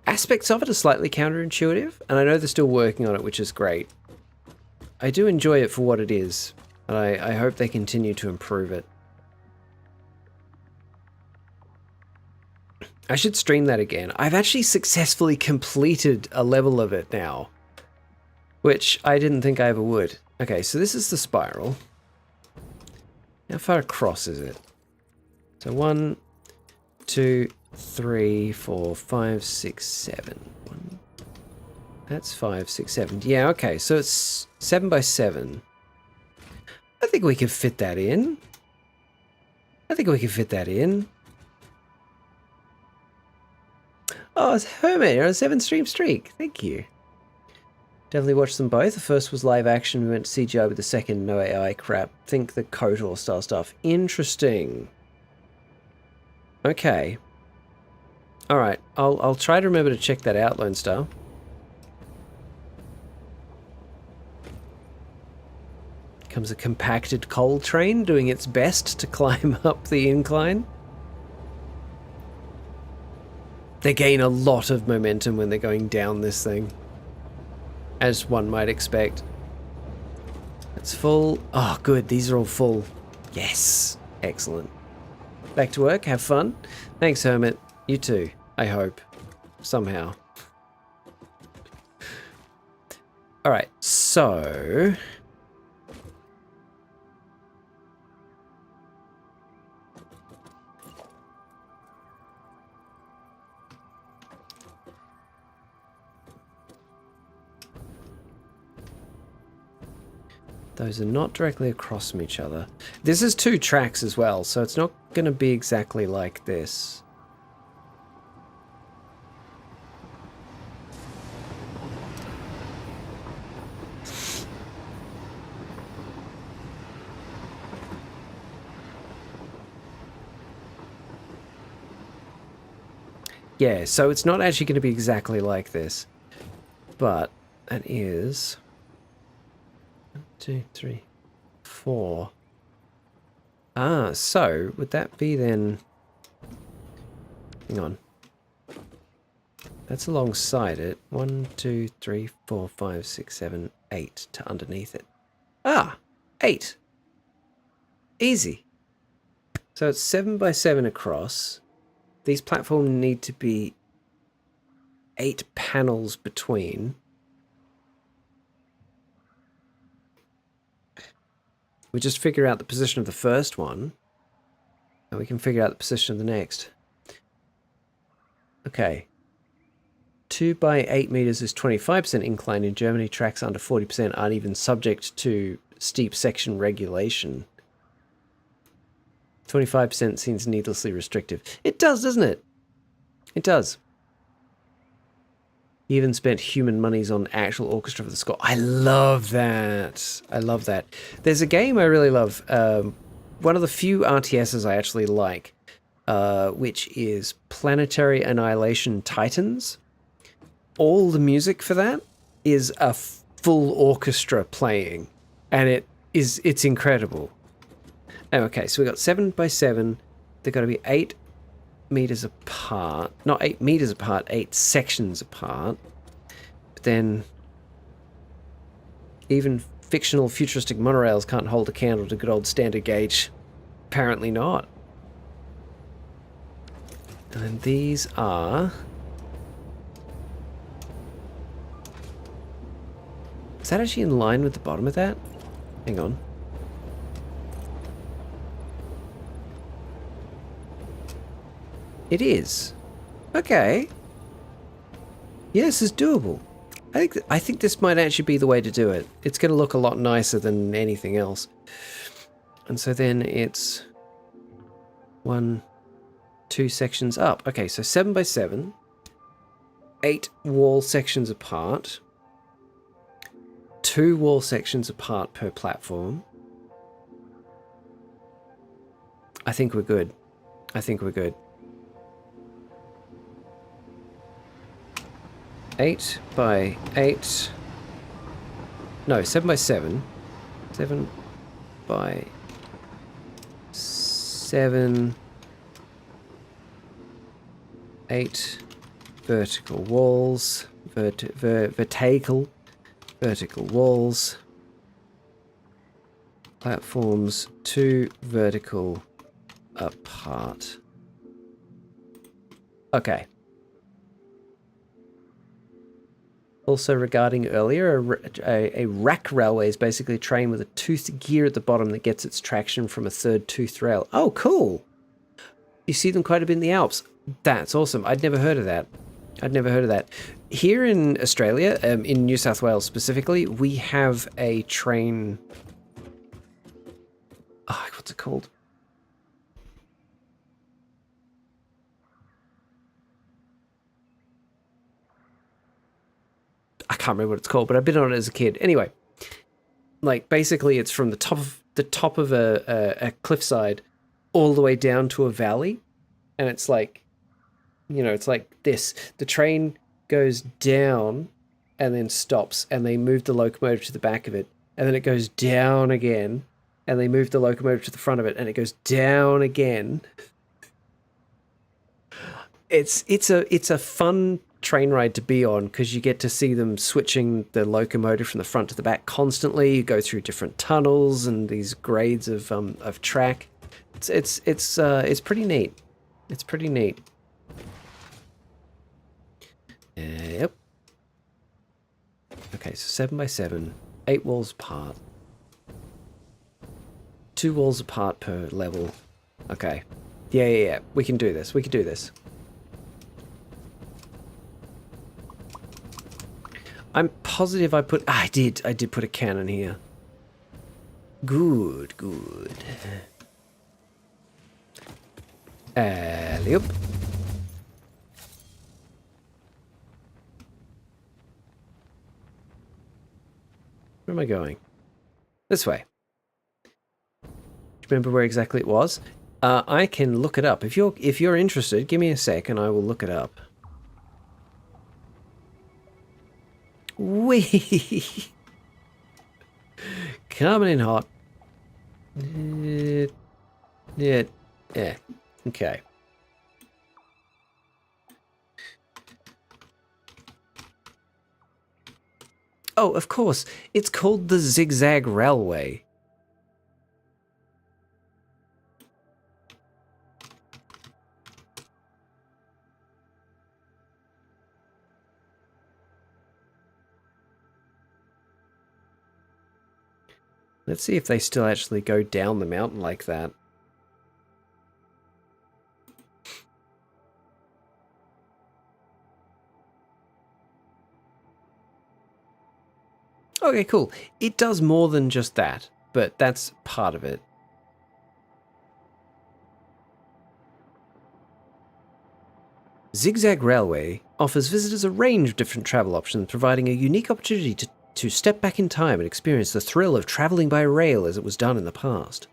Aspects of it are slightly counterintuitive, and I know they're still working on it, which is great. I do enjoy it for what it is, and I hope they continue to improve it. I should stream that again. I've actually successfully completed a level of it now, which I didn't think I ever would. Okay, so this is the spiral. How far across is it? So 1, 2, 3, 4, 5, 6, 7. That's 5, 6, 7. Yeah, okay, so it's 7 by 7. I think we could fit that in. I think we can fit that in. Oh, it's Hermit, you're on a 7-stream streak. Thank you. Definitely watched them both. The first was live action. We went to CGI with the second, no AI crap. Think the KOTOR style stuff. Interesting. Okay. Alright, I'll try to remember to check that out, Lone Star. Comes a compacted coal train doing its best to climb up the incline. They gain a lot of momentum when they're going down this thing, as one might expect. It's full. Oh, good. These are all full. Yes. Excellent. Back to work. Have fun. Thanks, Hermit. You too. I hope. Somehow. Alright, so... Those are not directly across from each other. This is 2 tracks as well, so it's not going to be exactly like this. Yeah, so it's not actually going to be exactly like this. But it is 1, 2, 3, 4. Ah, so would that be then? Hang on. That's alongside it. 1, 2, 3, 4, 5, 6, 7, 8 to underneath it. Ah, 8. Easy. So it's 7 by 7 across. These platforms need to be 8 panels between. We just figure out the position of the first one, and we can figure out the position of the next. Okay. 2 by 8 meters is 25% incline. In Germany, tracks under 40% aren't even subject to steep section regulation. 25% seems needlessly restrictive. It does, doesn't it? It does. He even spent human monies on actual orchestra for the score. I love that. I love that. There's a game I really love. One of the few RTSs I actually like, which is Planetary Annihilation Titans. All the music for that is a full orchestra playing, and it's incredible. Okay, so we got 7 by 7. They've got to be 8 meters apart. Not 8 meters apart, 8 sections apart. But then even fictional futuristic monorails can't hold a candle to good old standard gauge. Apparently not. And then these are... Is that actually in line with the bottom of that? Hang on. It is. Okay. Yeah, this is doable. I think this might actually be the way to do it. It's going to look a lot nicer than anything else. And so then it's 1, 2 sections up. Okay, so 7 by 7. 8 wall sections apart. 2 wall sections apart per platform. I think we're good. I think we're good. 8 by 8. No, 7 by 7. 7 by 7. 8 vertical walls. Vertical walls. Platforms 2 vertical apart. Okay. Also, regarding earlier, a rack railway is basically a train with a toothed gear at the bottom that gets its traction from a third toothed rail. Oh, cool! You see them quite a bit in the Alps. That's awesome. I'd never heard of that. I'd never heard of that. Here in Australia, in New South Wales specifically, we have a train... Oh, what's it called? I can't remember what it's called, but I've been on it as a kid. Anyway, like basically it's from the top of a cliffside all the way down to a valley, and it's like, you know, it's like this. The train goes down and then stops, and they move the locomotive to the back of it, and then it goes down again, and they move the locomotive to the front of it, and it goes down again. It's a fun train ride to be on because you get to see them switching the locomotive from the front to the back constantly. You go through different tunnels and these grades of track. It's pretty neat. It's pretty neat. Yep. Okay, so 7 by 7, 8 walls apart, 2 walls apart per level. Okay. Yeah. We can do this. We can do this. I'm positive I did put a cannon here. Good, good. Alley-oop. Where am I going? This way. Remember where exactly it was? I can look it up. If you're interested, give me a sec and I will look it up. Wee. Coming in hot. Yeah. Okay. Oh, of course. It's called the Zigzag Railway. Let's see if they still actually go down the mountain like that. Okay, cool. It does more than just that, but that's part of it. Zigzag Railway offers visitors a range of different travel options, providing a unique opportunity to step back in time and experience the thrill of traveling by rail as it was done in the past.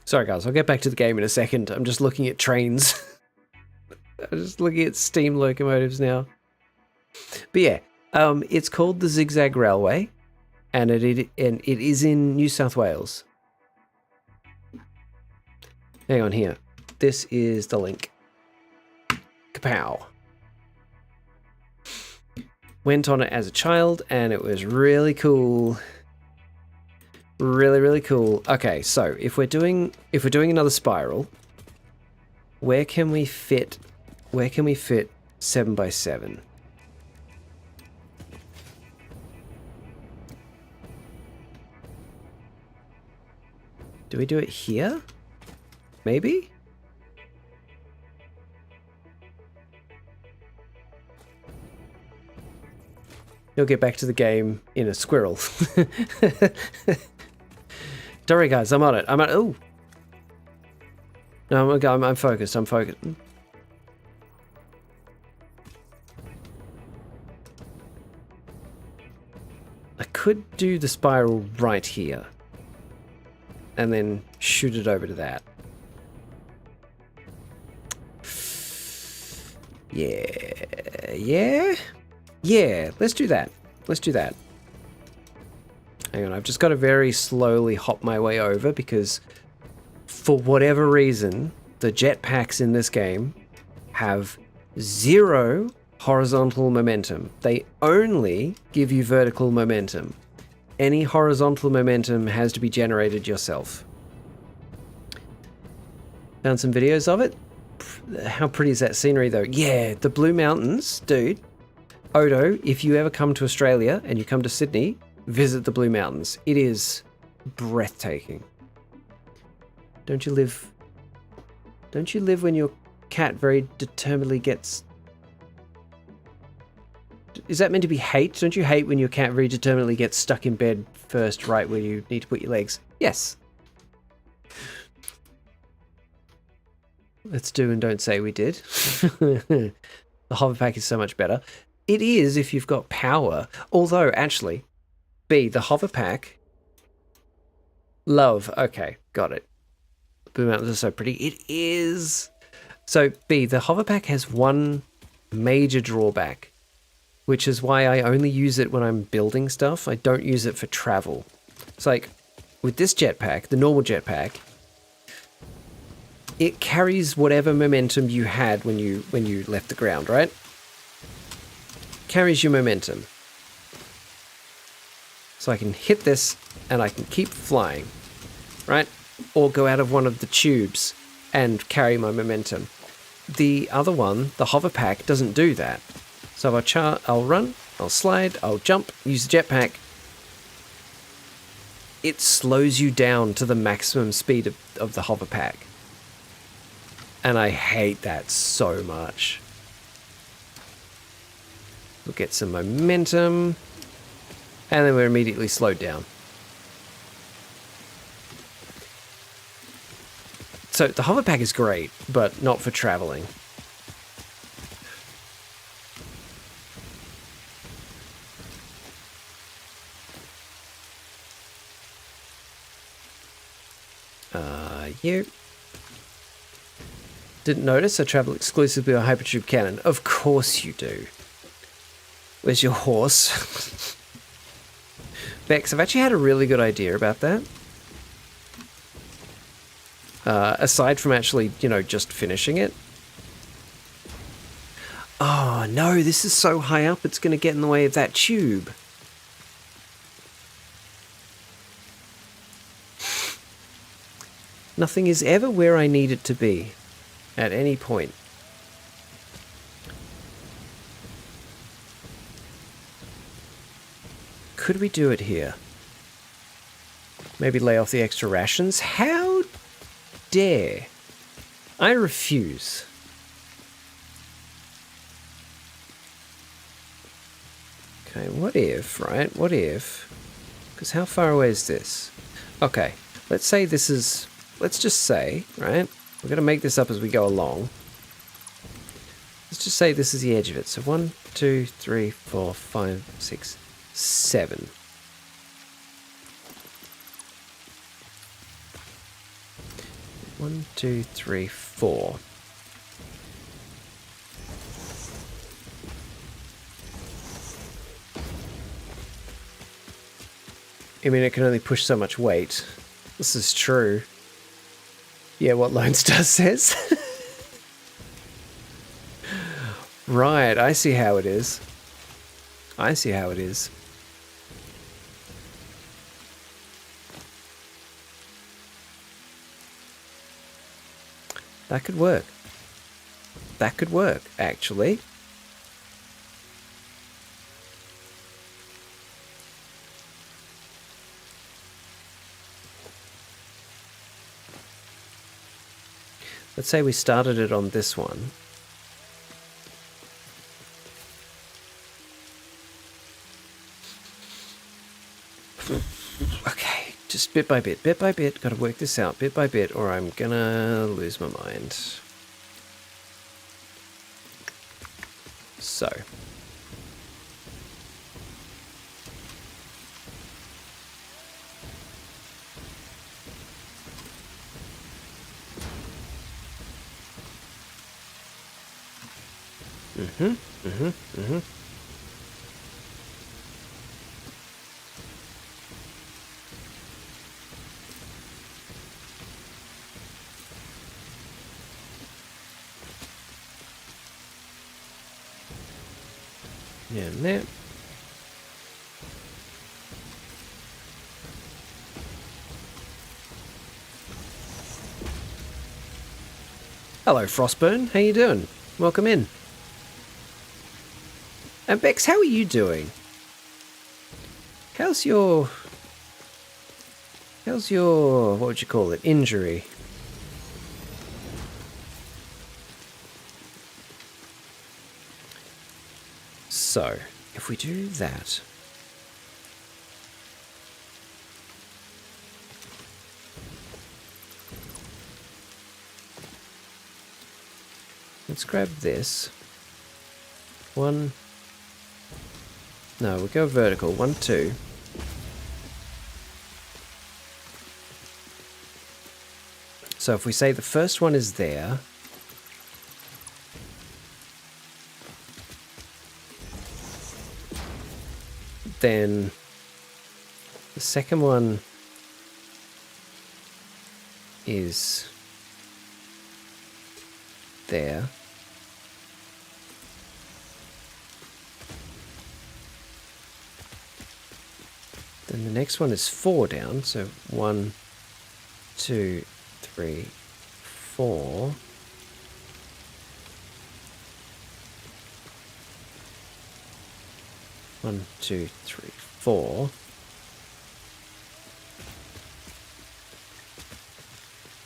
Sorry guys, I'll get back to the game in a second. I'm just looking at trains. I'm just looking at steam locomotives now. But yeah, it's called the Zigzag Railway, and it is in New South Wales. Hang on here. This is the link. Kapow. Went on it as a child, and it was really cool. Really, really cool. Okay, so if we're doing another spiral, where can we fit 7x7? Do we do it here? Maybe? You'll get back to the game in a squirrel. Don't worry, guys. I'm on it. Oh. No, I'm focused. I'm focused. I could do the spiral right here. And then shoot it over to that. Yeah, let's do that. Hang on, I've just got to very slowly hop my way over because for whatever reason, the jetpacks in this game have 0 horizontal momentum. They only give you vertical momentum. Any horizontal momentum has to be generated yourself. Found some videos of it. How pretty is that scenery though? Yeah, the Blue Mountains, dude. Odo, if you ever come to Australia and you come to Sydney, visit the Blue Mountains. It is breathtaking. Don't you live when your cat very determinedly gets... Is that meant to be hate? Don't you hate when your cat very determinedly gets stuck in bed first, right where you need to put your legs? Yes. Let's do and don't say we did. The hoverpack is so much better. It is if you've got power. Although, actually, B, the hoverpack... Love. Okay, got it. Blue Mountains are so pretty. It is. So, B, the hoverpack has one major drawback, which is why I only use it when I'm building stuff. I don't use it for travel. It's like, with this jetpack, the normal jetpack, it carries whatever momentum you had when you left the ground, right? Carries your momentum. So I can hit this and I can keep flying, right? Or go out of one of the tubes and carry my momentum. The other one, the hoverpack, doesn't do that. So I'll run, I'll slide, I'll jump, use the jetpack. It slows you down to the maximum speed of the hover pack. And I hate that so much. We'll get some momentum. And then we're immediately slowed down. So the hover pack is great, but not for traveling. You didn't notice I travel exclusively on hypertube cannon. Of course you do. Where's your horse? Bex, I've actually had a really good idea about that. Aside from actually, you know, just finishing it. Oh no, this is so high up it's going to get in the way of that tube. Nothing is ever where I need it to be at any point. Could we do it here? Maybe lay off the extra rations? How dare? I refuse. Okay, what if, right? What if? Because how far away is this? Okay, let's say this is... Let's just say, right? We're going to make this up as we go along. Let's just say this is the edge of it. So 1, 2, 3, 4, 5, 6, 7. One, two, three, 4. I mean, it can only push so much weight. This is true. Yeah, what Lone Star says. Right, I see how it is. I see how it is. That could work. That could work, actually. Let's say we started it on this one. Okay, just bit by bit, gotta work this out bit by bit, or I'm gonna lose my mind. So. Yeah, and there. Hello, Frostburn. How you doing? Welcome in. And Bex, how are you doing? How's your... what would you call it, injury? So, if we do that... Let's grab this. One... No, we'll go vertical. 1, 2. So if we say the first one is there... then the second one is there. Then the next one is 4 down, so 1, 2, 3, 4. One, 2, 3, 4.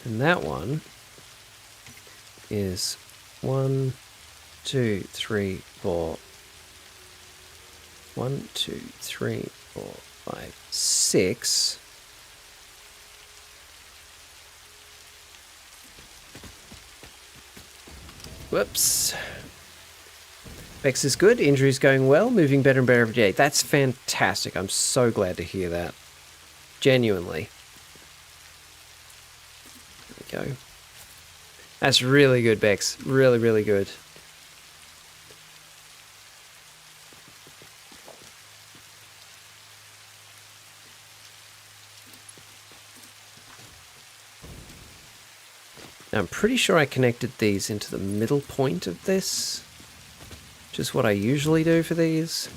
And that one is 1, 2, 3, 4. 1, 2, 3, 4, 5, 6. Whoops. Bex is good. Injury's going well. Moving better and better every day. That's fantastic. I'm so glad to hear that. Genuinely. There we go. That's really good, Bex. Really, really good. Now, I'm pretty sure I connected these into the middle point of this. Which is what I usually do for these.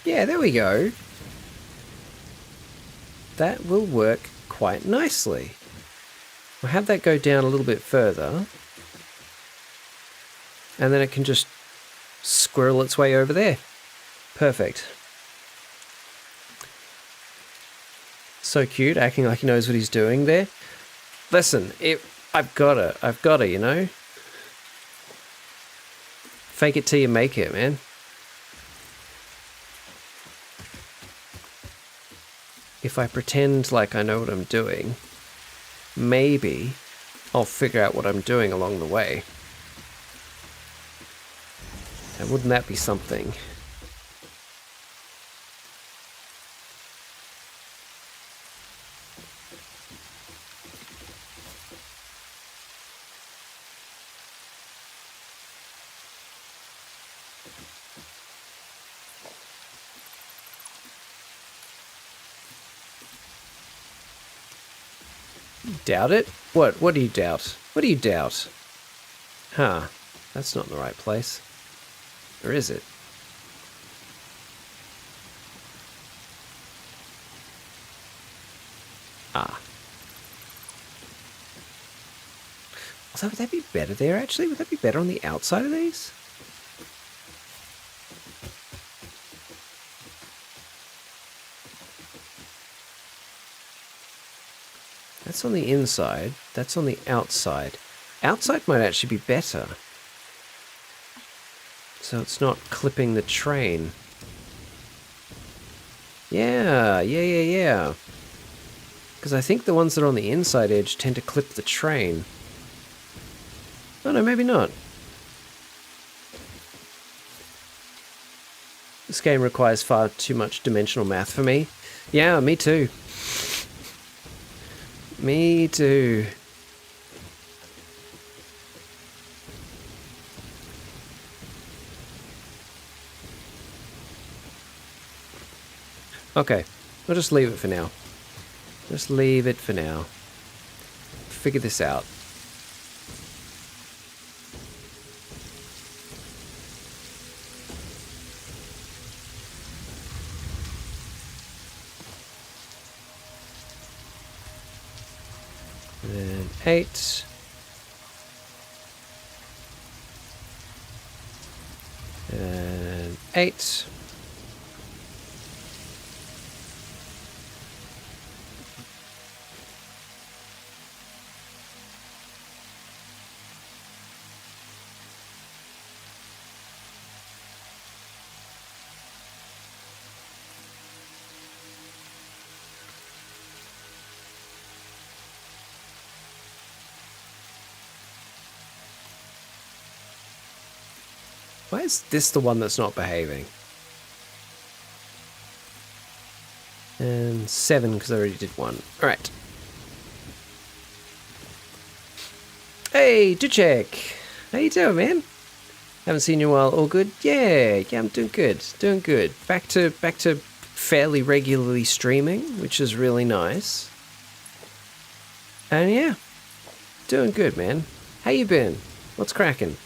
Yeah, there we go. That will work quite nicely. We'll have that go down a little bit further. And then it can just squirrel its way over there. Perfect. So cute, acting like he knows what he's doing there. Listen, I've got it, you know? Fake it till you make it, man. If I pretend like I know what I'm doing, maybe I'll figure out what I'm doing along the way. And wouldn't that be something? Doubt it? What? What do you doubt? What do you doubt? Huh. That's not in the right place. Or is it? Ah. So would that be better there, actually? Would that be better on the outside of these? That's on the inside. That's on the outside. Outside might actually be better. So it's not clipping the train. Yeah. Because I think the ones that are on the inside edge tend to clip the train. Oh no, maybe not. This game requires far too much dimensional math for me. Yeah, me too. Me too. Okay, we'll just leave it for now. Just leave it for now. Figure this out. And 8. And 8. Why is this the one that's not behaving? And 7, because I already did 1. Alright. Hey, Duchek! How you doing, man? Haven't seen you in a while. All good? Yeah, I'm doing good. Doing good. Back to fairly regularly streaming, which is really nice. And yeah, doing good, man. How you been? What's cracking?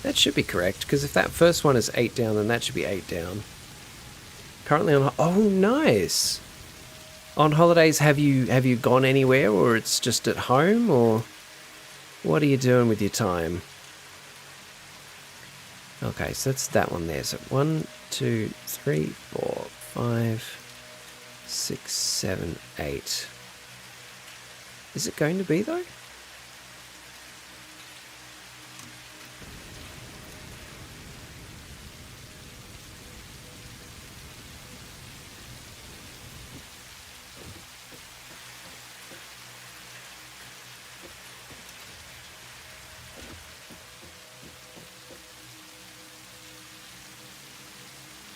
That should be correct, because if that first one is 8 down, then that should be 8 down. Currently on... Oh, nice! On holidays, have you gone anywhere, or it's just at home, or what are you doing with your time? Okay, so that's that one there. So 1, 2, 3, 4, 5, 6, 7, 8. Is it going to be, though?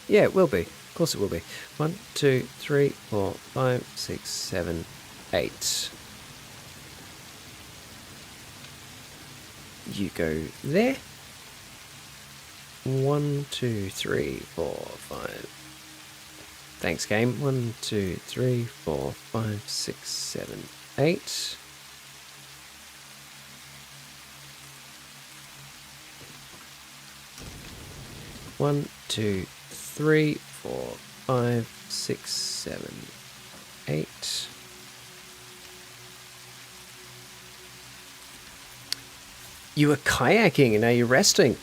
Yeah, it will be. Of course it will be. 1, 2, 3, 4, 5, 6, 7, 8. You go there. 1, 2, 3, 4, 5. Thanks, game. 1, 2, 3, 4, 5, 6, 7, 8. One, 2, 3, 4, 5, 6, 7, 8. You were kayaking and now you're resting.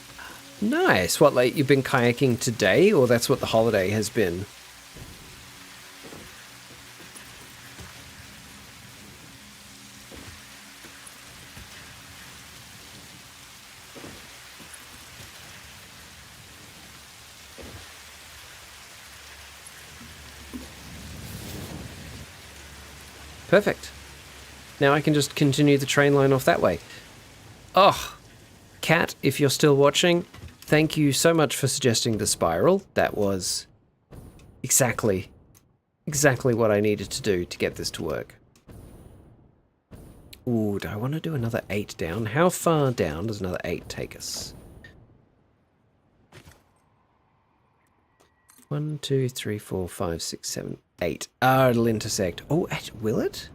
Nice. What, like you've been kayaking today, or that's what the holiday has been? Perfect. Now I can just continue the train line off that way. Oh, Kat, if you're still watching, thank you so much for suggesting the spiral. That was exactly what I needed to do to get this to work. Ooh, do I want to do another 8 down? How far down does another 8 take us? 1, 2, 3, 4, 5, 6, 7, 8. Ah, it'll intersect. Oh, will it?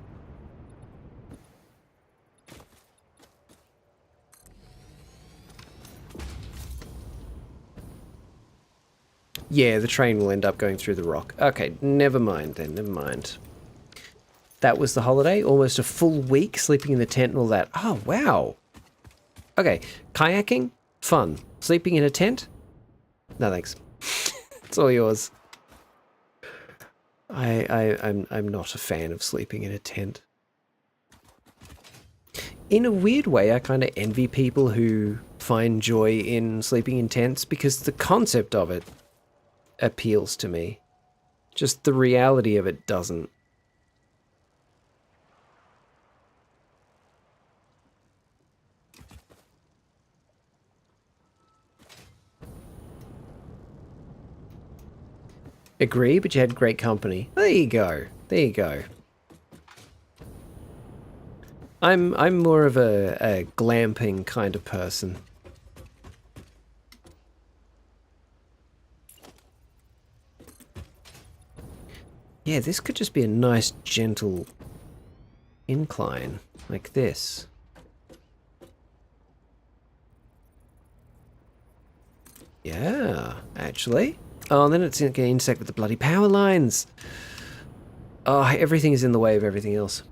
Yeah, the train will end up going through the rock. Okay, never mind then, never mind. That was the holiday, almost a full week sleeping in the tent and all that. Oh, wow. Okay, kayaking, fun. Sleeping in a tent? No, thanks. It's all yours. I'm not a fan of sleeping in a tent. In a weird way, I kind of envy people who find joy in sleeping in tents because the concept of it appeals to me. Just the reality of it doesn't. Agree, but you had great company. There you go. There you go. I'm more of a glamping kind of person. Yeah, this could just be a nice, gentle incline, like this. Yeah, actually. Oh, then it's going to intersect with the bloody power lines. Oh, everything is in the way of everything else.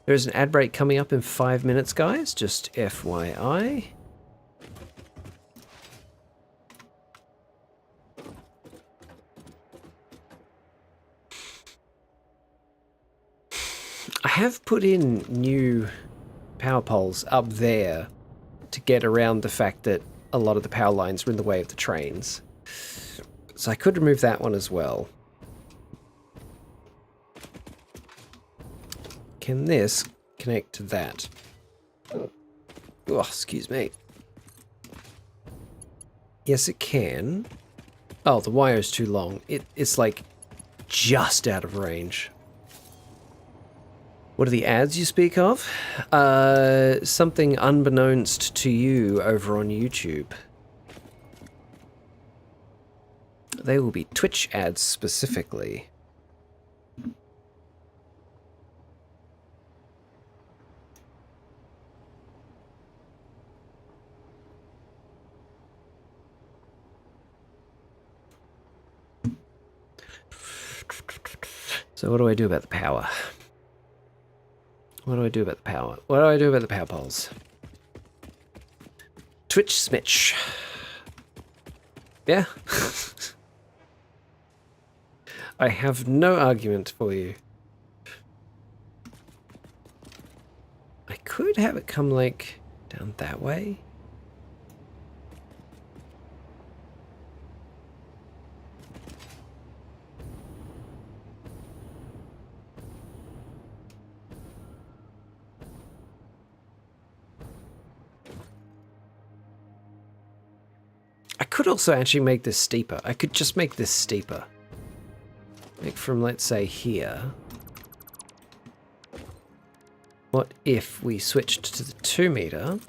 There's an ad break coming up in 5 minutes, guys. Just FYI. I have put in new power poles up there to get around the fact that a lot of the power lines are in the way of the trains. So I could remove that one as well. Can this connect to that? Oh, excuse me. Yes, it can. Oh, the wire's too long. It's like just out of range. What are the ads you speak of? Something unbeknownst to you over on YouTube. They will be Twitch ads specifically. So what do I do about the power? What do I do about the power? What do I do about the power poles? Twitch smitch. Yeah. I have no argument for you. I could have it come like down that way. I could also actually make this steeper. I could just make this steeper. Like from, let's say, here. What if we switched to the 2 meter?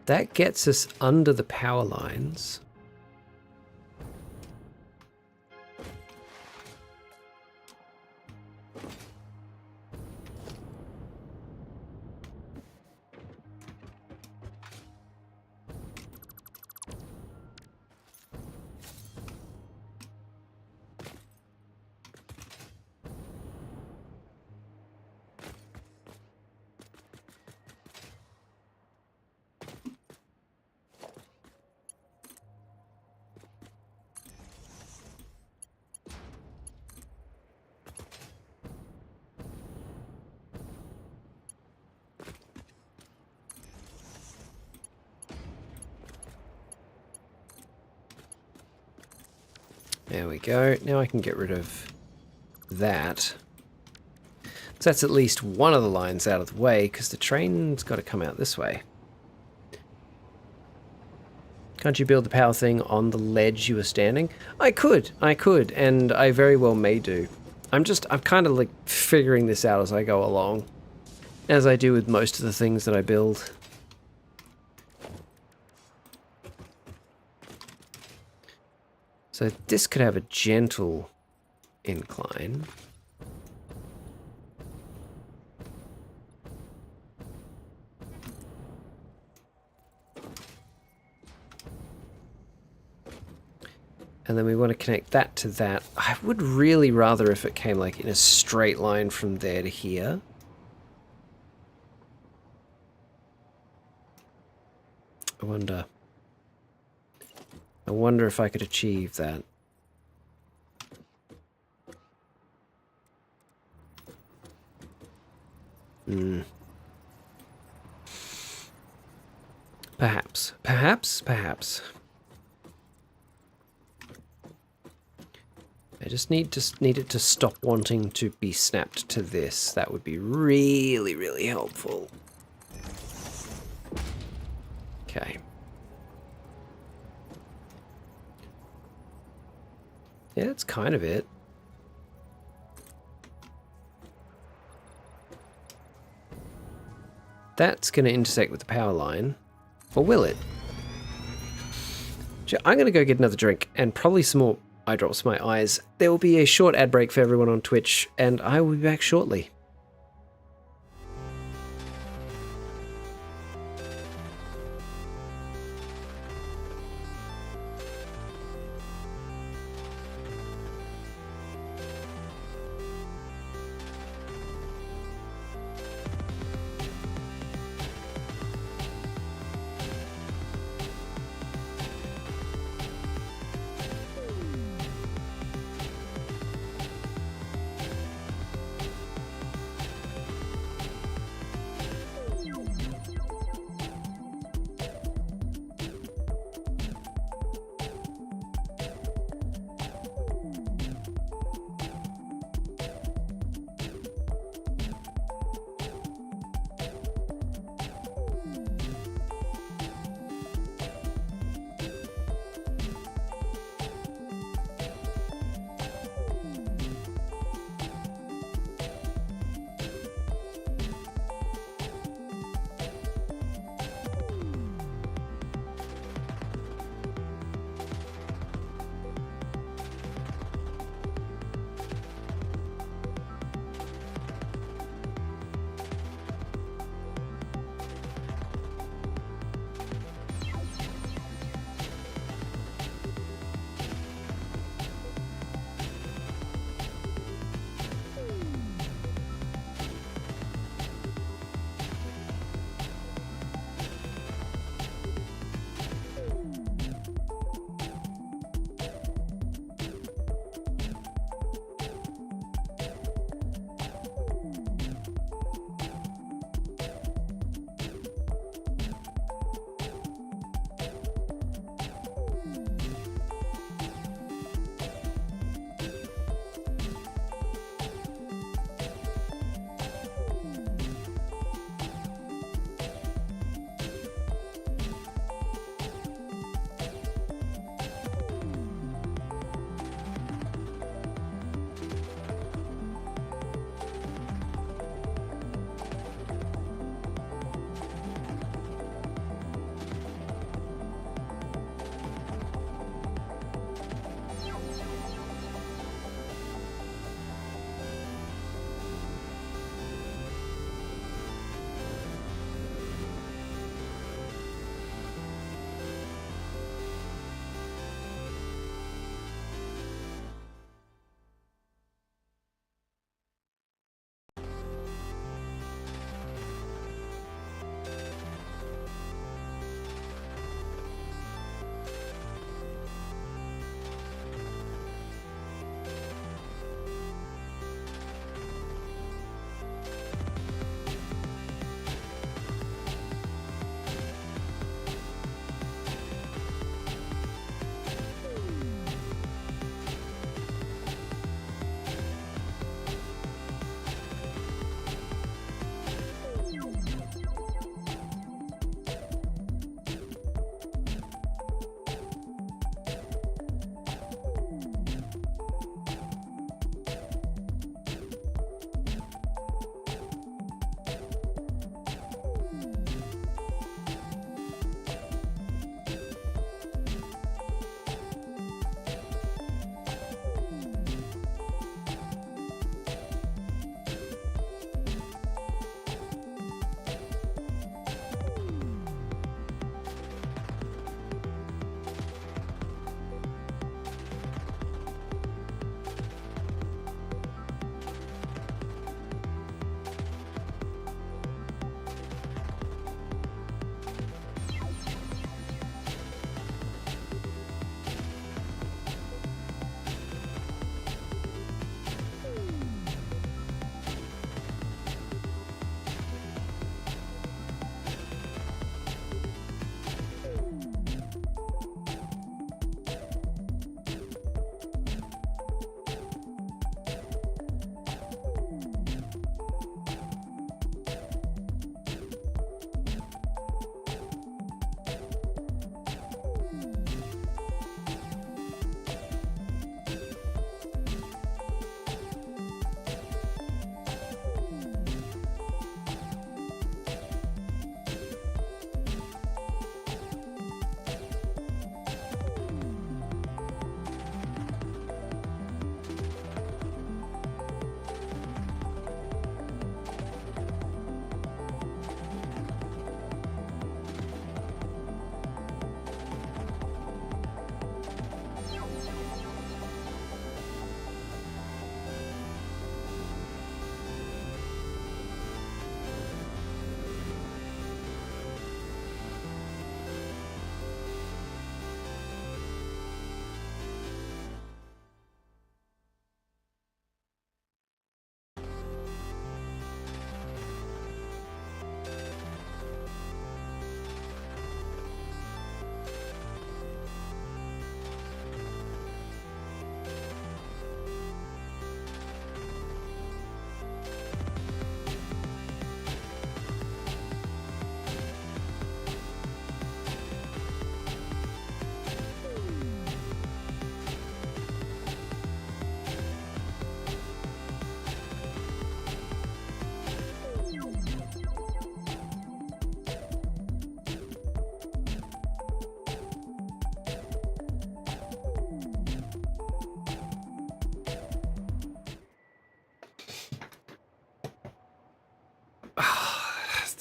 That gets us under the power lines. There we go. Now I can get rid of that. So that's at least one of the lines out of the way, because the train's got to come out this way. Can't you build the power thing on the ledge you were standing? I could, and I very well may do. I'm kind of like figuring this out as I go along, as I do with most of the things that I build. So this could have a gentle incline. And then we want to connect that to that. I would really rather if it came like in a straight line from there to here. I wonder if I could achieve that. Perhaps. I just need it to stop wanting to be snapped to this. That would be really, really helpful. Okay. Yeah, that's kind of it. That's going to intersect with the power line. Or will it? I'm going to go get another drink and probably some more eye drops for my eyes. There will be a short ad break for everyone on Twitch, and I will be back shortly.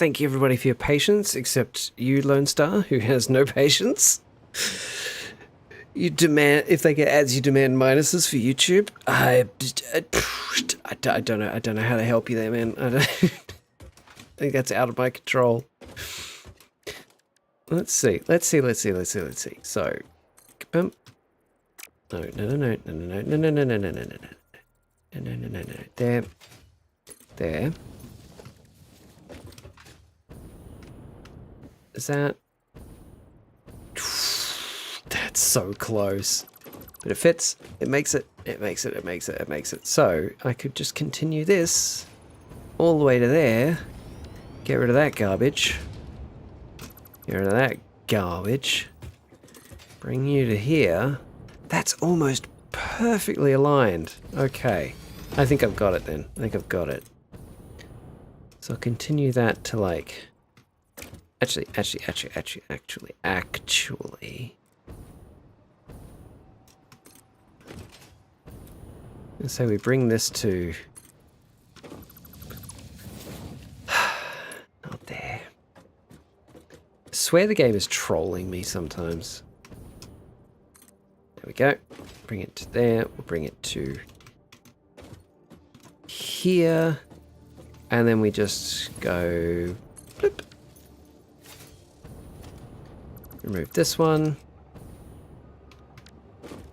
Thank you everybody for your patience, except you, Lone Star, who has no patience. You demand, if they get ads, you demand minuses for YouTube. I don't know. I don't know how to help you there, man. I think that's out of my control. Let's see. So, no. There. Is that? That's so close. But it fits. It makes it. It makes it. So, I could just continue this all the way to there. Get rid of that garbage. Get rid of that garbage. Bring you to here. That's almost perfectly aligned. Okay. I think I've got it then. I think I've got it. So I'll continue that to like... Actually. And so we bring this to... Not there. I swear the game is trolling me sometimes. There we go. Bring it to there. We'll bring it to here. And then we just go... Bloop. Remove this one.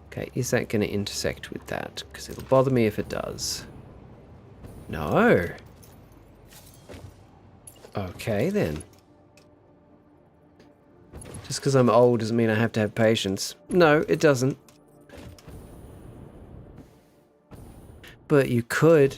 Okay, is that going to intersect with that? Because it'll bother me if it does. No. Okay, then. Just because I'm old doesn't mean I have to have patience. No, it doesn't. But you could.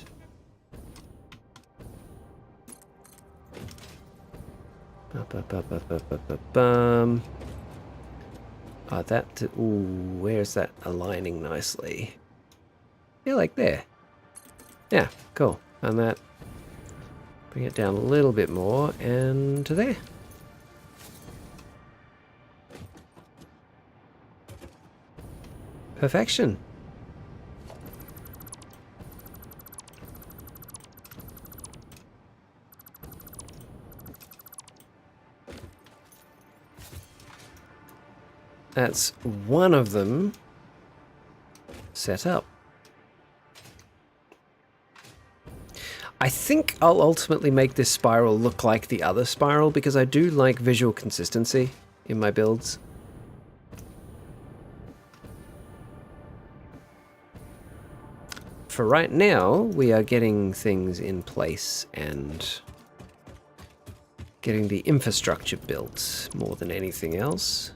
Oh, that... Ooh, where's that aligning nicely? Yeah, like there. Yeah, cool. And that... Bring it down a little bit more, and to there. Perfection. That's one of them set up. I think I'll ultimately make this spiral look like the other spiral because I do like visual consistency in my builds. For right now, we are getting things in place and getting the infrastructure built more than anything else.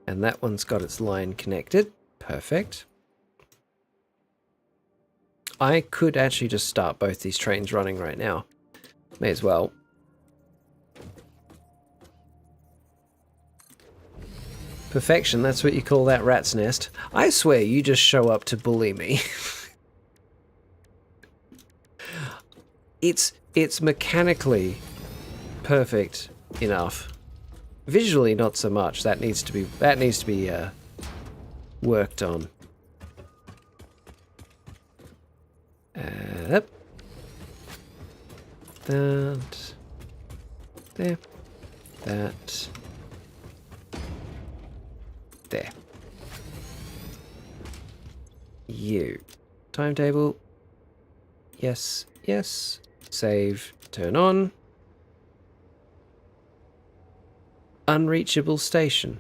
And that one's got its line connected. Perfect. I could actually just start both these trains running right now. May as well. Perfection, that's what you call that rat's nest. I swear you just show up to bully me. It's mechanically perfect enough. Visually, not so much. That needs to be worked on. That. There. That. There. You. Timetable. Yes. Yes. Save. Turn on. Unreachable station.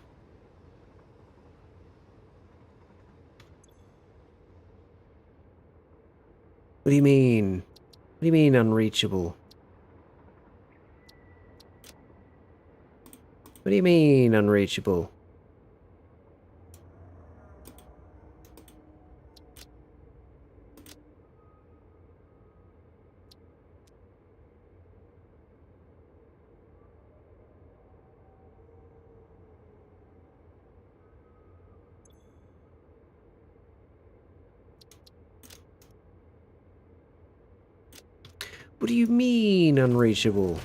What do you mean? What do you mean unreachable? What do you mean unreachable? What do you mean unreachable?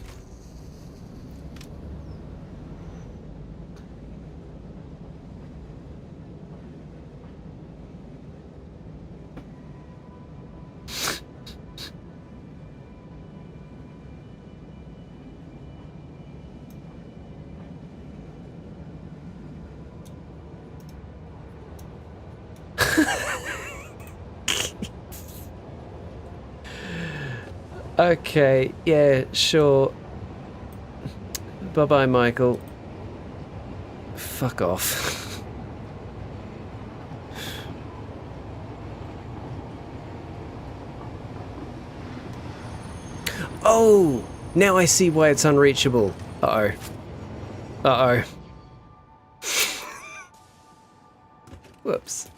Okay, yeah, sure. Bye-bye, Michael. Fuck off. Oh! Now I see why it's unreachable. Uh-oh. Uh-oh. Whoops.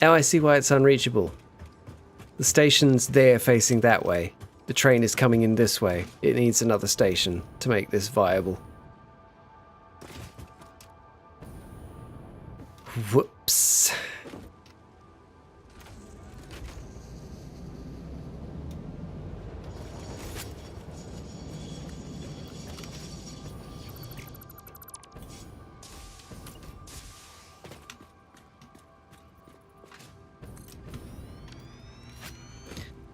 Now I see why it's unreachable. The station's there facing that way. The train is coming in this way. It needs another station to make this viable. Whoops.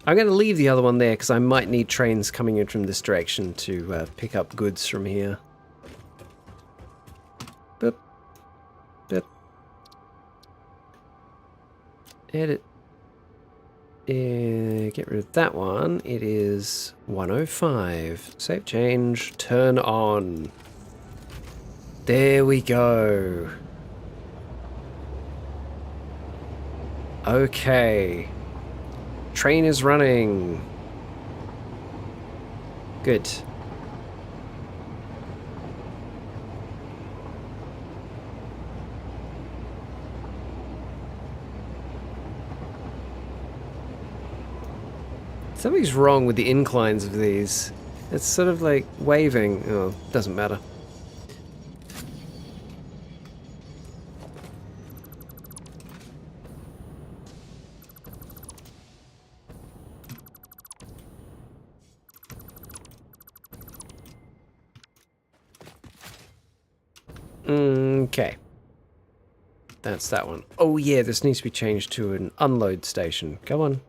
I'm going to leave the other one there because I might need trains coming in from this direction to pick up goods from here. Boop. Boop. Edit. Get rid of that one. It is 105. Save change. Turn on. There we go. Okay. Train is running. Good. Something's wrong with the inclines of these. It's sort of like waving. Oh, doesn't matter. Okay. That's that one. Oh yeah, this needs to be changed to an unload station. Come on.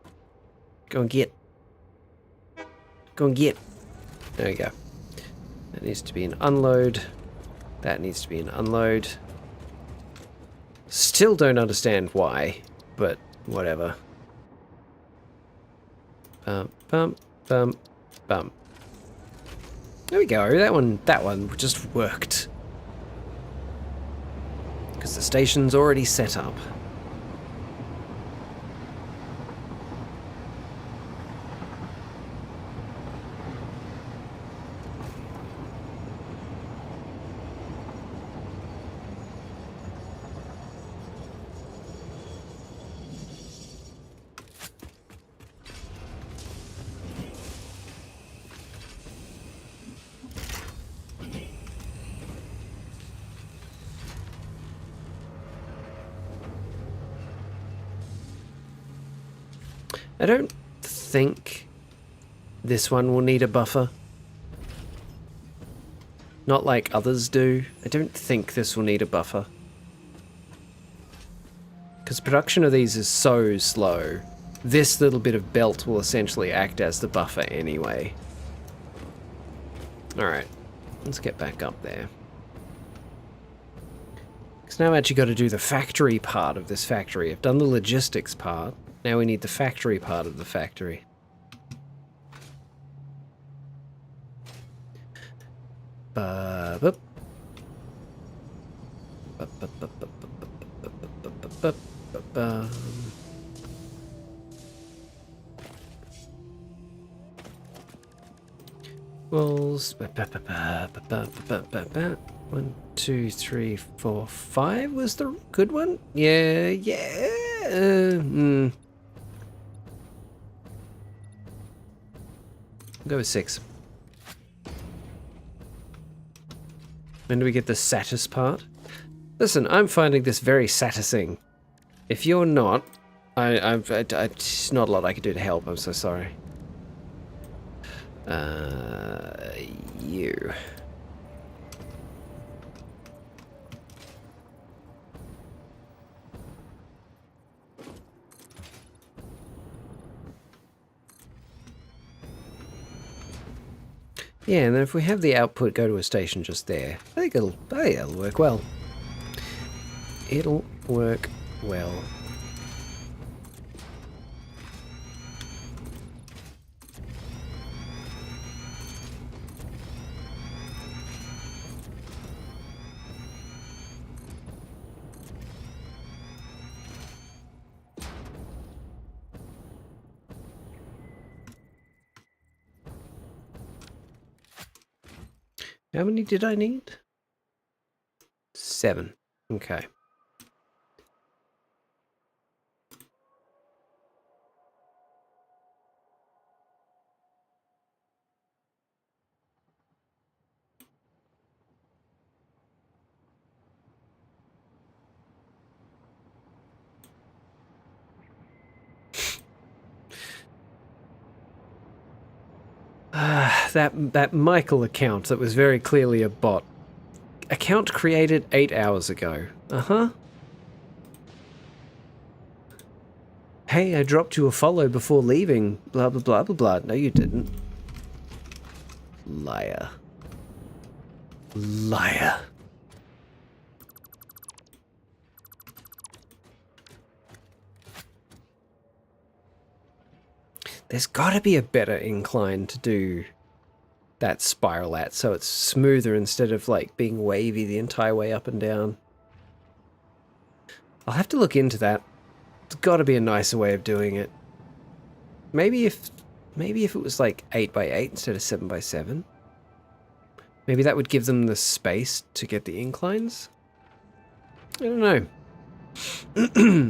Go and get. Go and get. There we go. That needs to be an unload. That needs to be an unload. Still don't understand why, but whatever. Bump, bump, bump, bump. There we go. That one just worked. Because the station's already set up. I don't think this one will need a buffer. Not like others do. I don't think this will need a buffer. Because production of these is so slow. This little bit of belt will essentially act as the buffer anyway. Alright, let's get back up there. Because now I've actually got to do the factory part of this factory. I've done the logistics part. Now we need the factory part of the factory. Walls. 1, 2, 3, 4, 5 was the good one? Yeah. Go with 6. When do we get the satis part? Listen, I'm finding this very satising. If you're not, it's not a lot I can do to help. I'm so sorry. You. Yeah, and then if we have the output go to a station just there, I think it'll work well. It'll work well. How many did I need? 7. Okay. That Michael account that was very clearly a bot. Account created 8 hours ago. Uh-huh. Hey, I dropped you a follow before leaving. Blah, blah, blah, blah, blah. No, you didn't. Liar. Liar. There's gotta be a better incline to do that spiral at, so it's smoother instead of like being wavy the entire way up and down. I'll have to look into that. There's gotta be a nicer way of doing it. Maybe if it was like 8 by 8 instead of 7 by 7. Maybe that would give them the space to get the inclines? I don't know.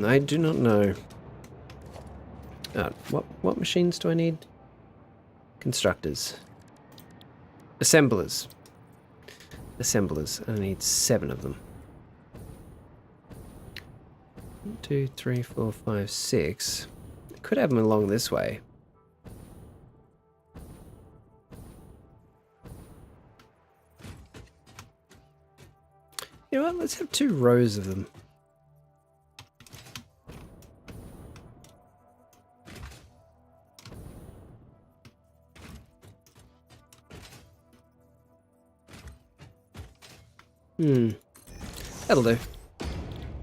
I do not know. What machines do I need? Constructors. Assemblers. Assemblers. I need 7 of them. 1, 2, 3, 4, 5, 6. I could have them along this way. You know what? Let's have 2 rows of them. That'll do.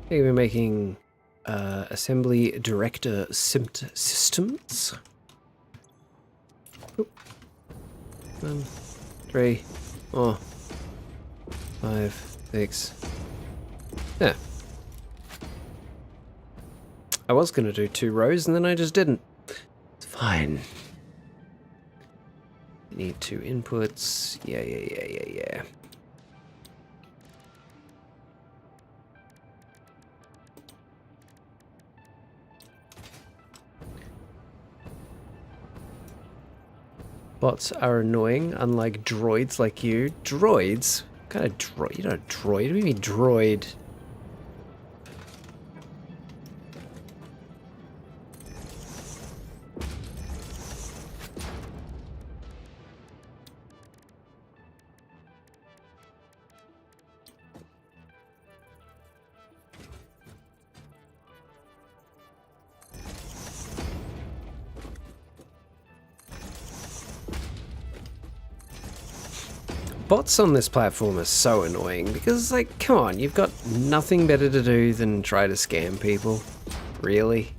Here we're making assembly director systems. Oop. 1, 3, 4, 5, 6. Yeah. I was going to do 2 rows and then I just didn't. It's fine. Need 2 inputs. Yeah. Bots are annoying, unlike droids like you. Droids? What kind of droid? You're not a droid. What do you mean droid? Bots on this platform are so annoying because, like, come on, you've got nothing better to do than try to scam people. Really?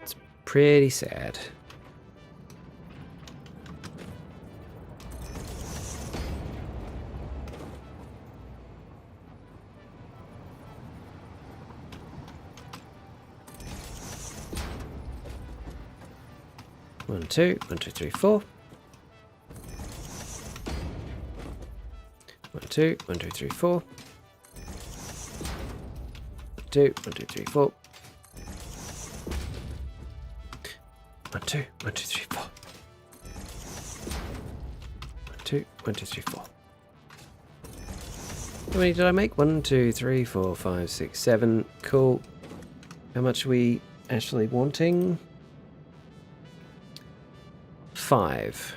It's pretty sad. One, two, 1, 2, 3, 4. 1, 2, 1, 2, 3, 4. 2, 1, 2, 3, 4. 1, 2, 1, 2, 3, 4. 1, 2, 1, 2, 3, 4. How many did I make? 1, 2, 3, 4, 5, 6, 7. Cool. How much are we actually wanting? 5.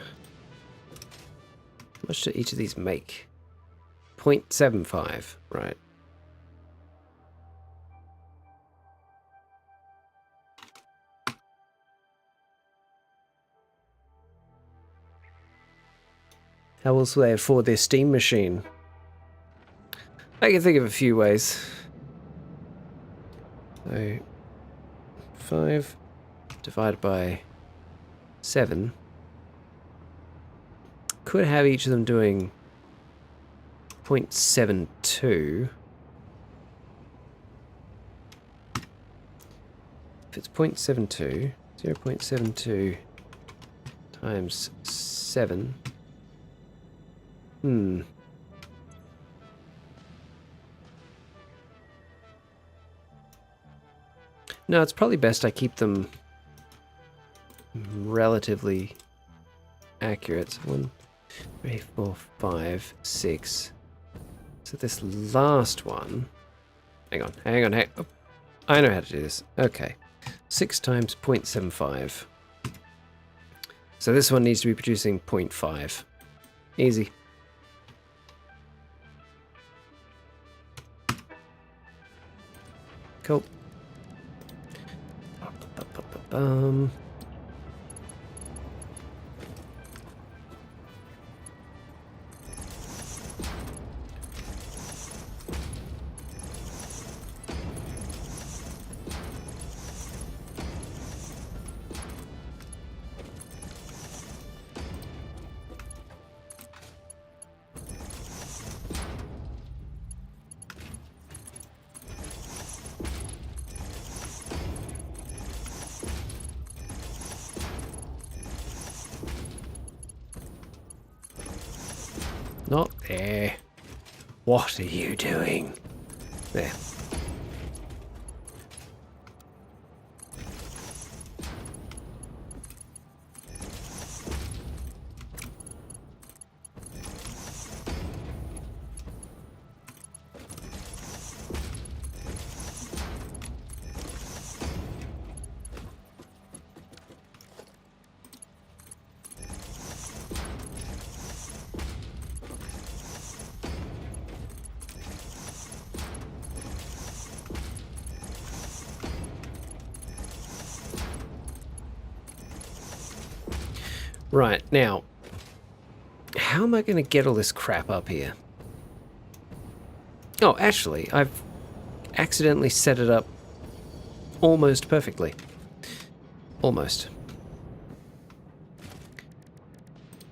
How much do each of these make? 0.75, right. How else will they afford their Steam machine? I can think of a few ways. So, 5 divided by 7. Could have each of them doing 0.72. If it's 0.72, 0.72 times 7. No, it's probably best I keep them relatively accurate. 1, 3, 4, 5, 6. So this last one... Hang on. Oh, I know how to do this. Okay. 6 times 0.75. So this one needs to be producing 0.5. Easy. Cool. Not there. What are you doing? There. Right, now, how am I going to get all this crap up here? Oh, actually, I've accidentally set it up almost perfectly. Almost.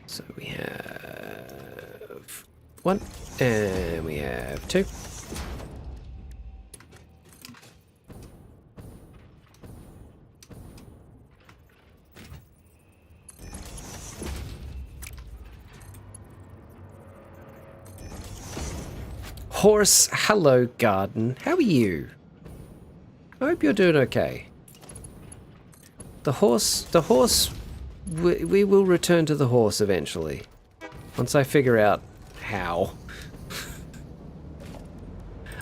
So we have 1, and we have 2. Horse, hello garden. How are you? I hope you're doing okay. The horse, we will return to the horse eventually. Once I figure out how.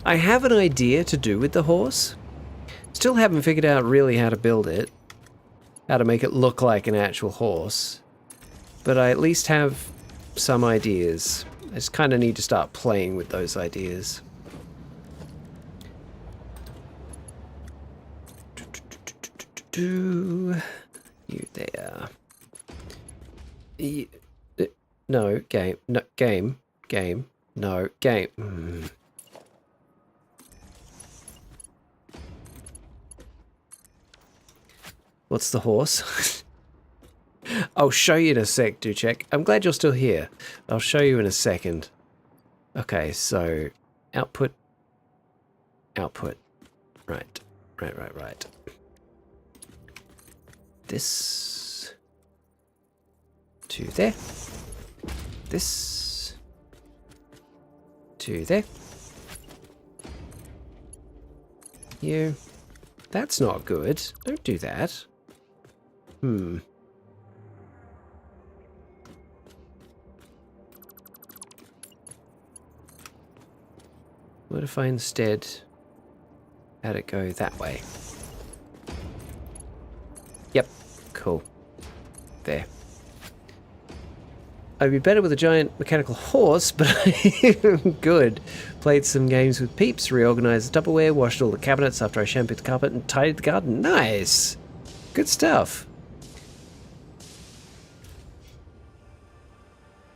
I have an idea to do with the horse. Still haven't figured out really how to build it. How to make it look like an actual horse. But I at least have some ideas. I just kind of need to start playing with those ideas. You there. No, game. No, game. Game. No, game. What's the horse? I'll show you in a sec, Duchek. I'm glad you're still here. I'll show you in a second. Okay, so output. Right. This to there. This to there. You. That's not good. Don't do that. What if I instead had it go that way? Yep, cool. There. I'd be better with a giant mechanical horse, but I'm good. Played some games with peeps, reorganized the Tupperware, washed all the cabinets after I shampooed the carpet, and tidied the garden. Nice! Good stuff.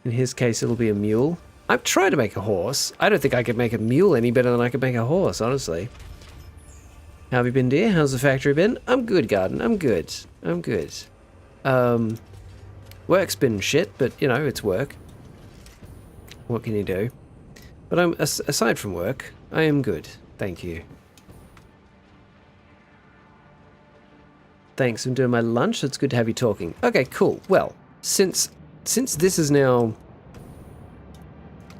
In his case, it'll be a mule. I've tried to make a horse. I don't think I could make a mule any better than I could make a horse, honestly. How have you been, dear? How's the factory been? I'm good, Garden. I'm good. Work's been shit, but, you know, it's work. What can you do? But aside from work, I am good. Thank you. Thanks, I'm doing my lunch. It's good to have you talking. Okay, cool. Well, since this is now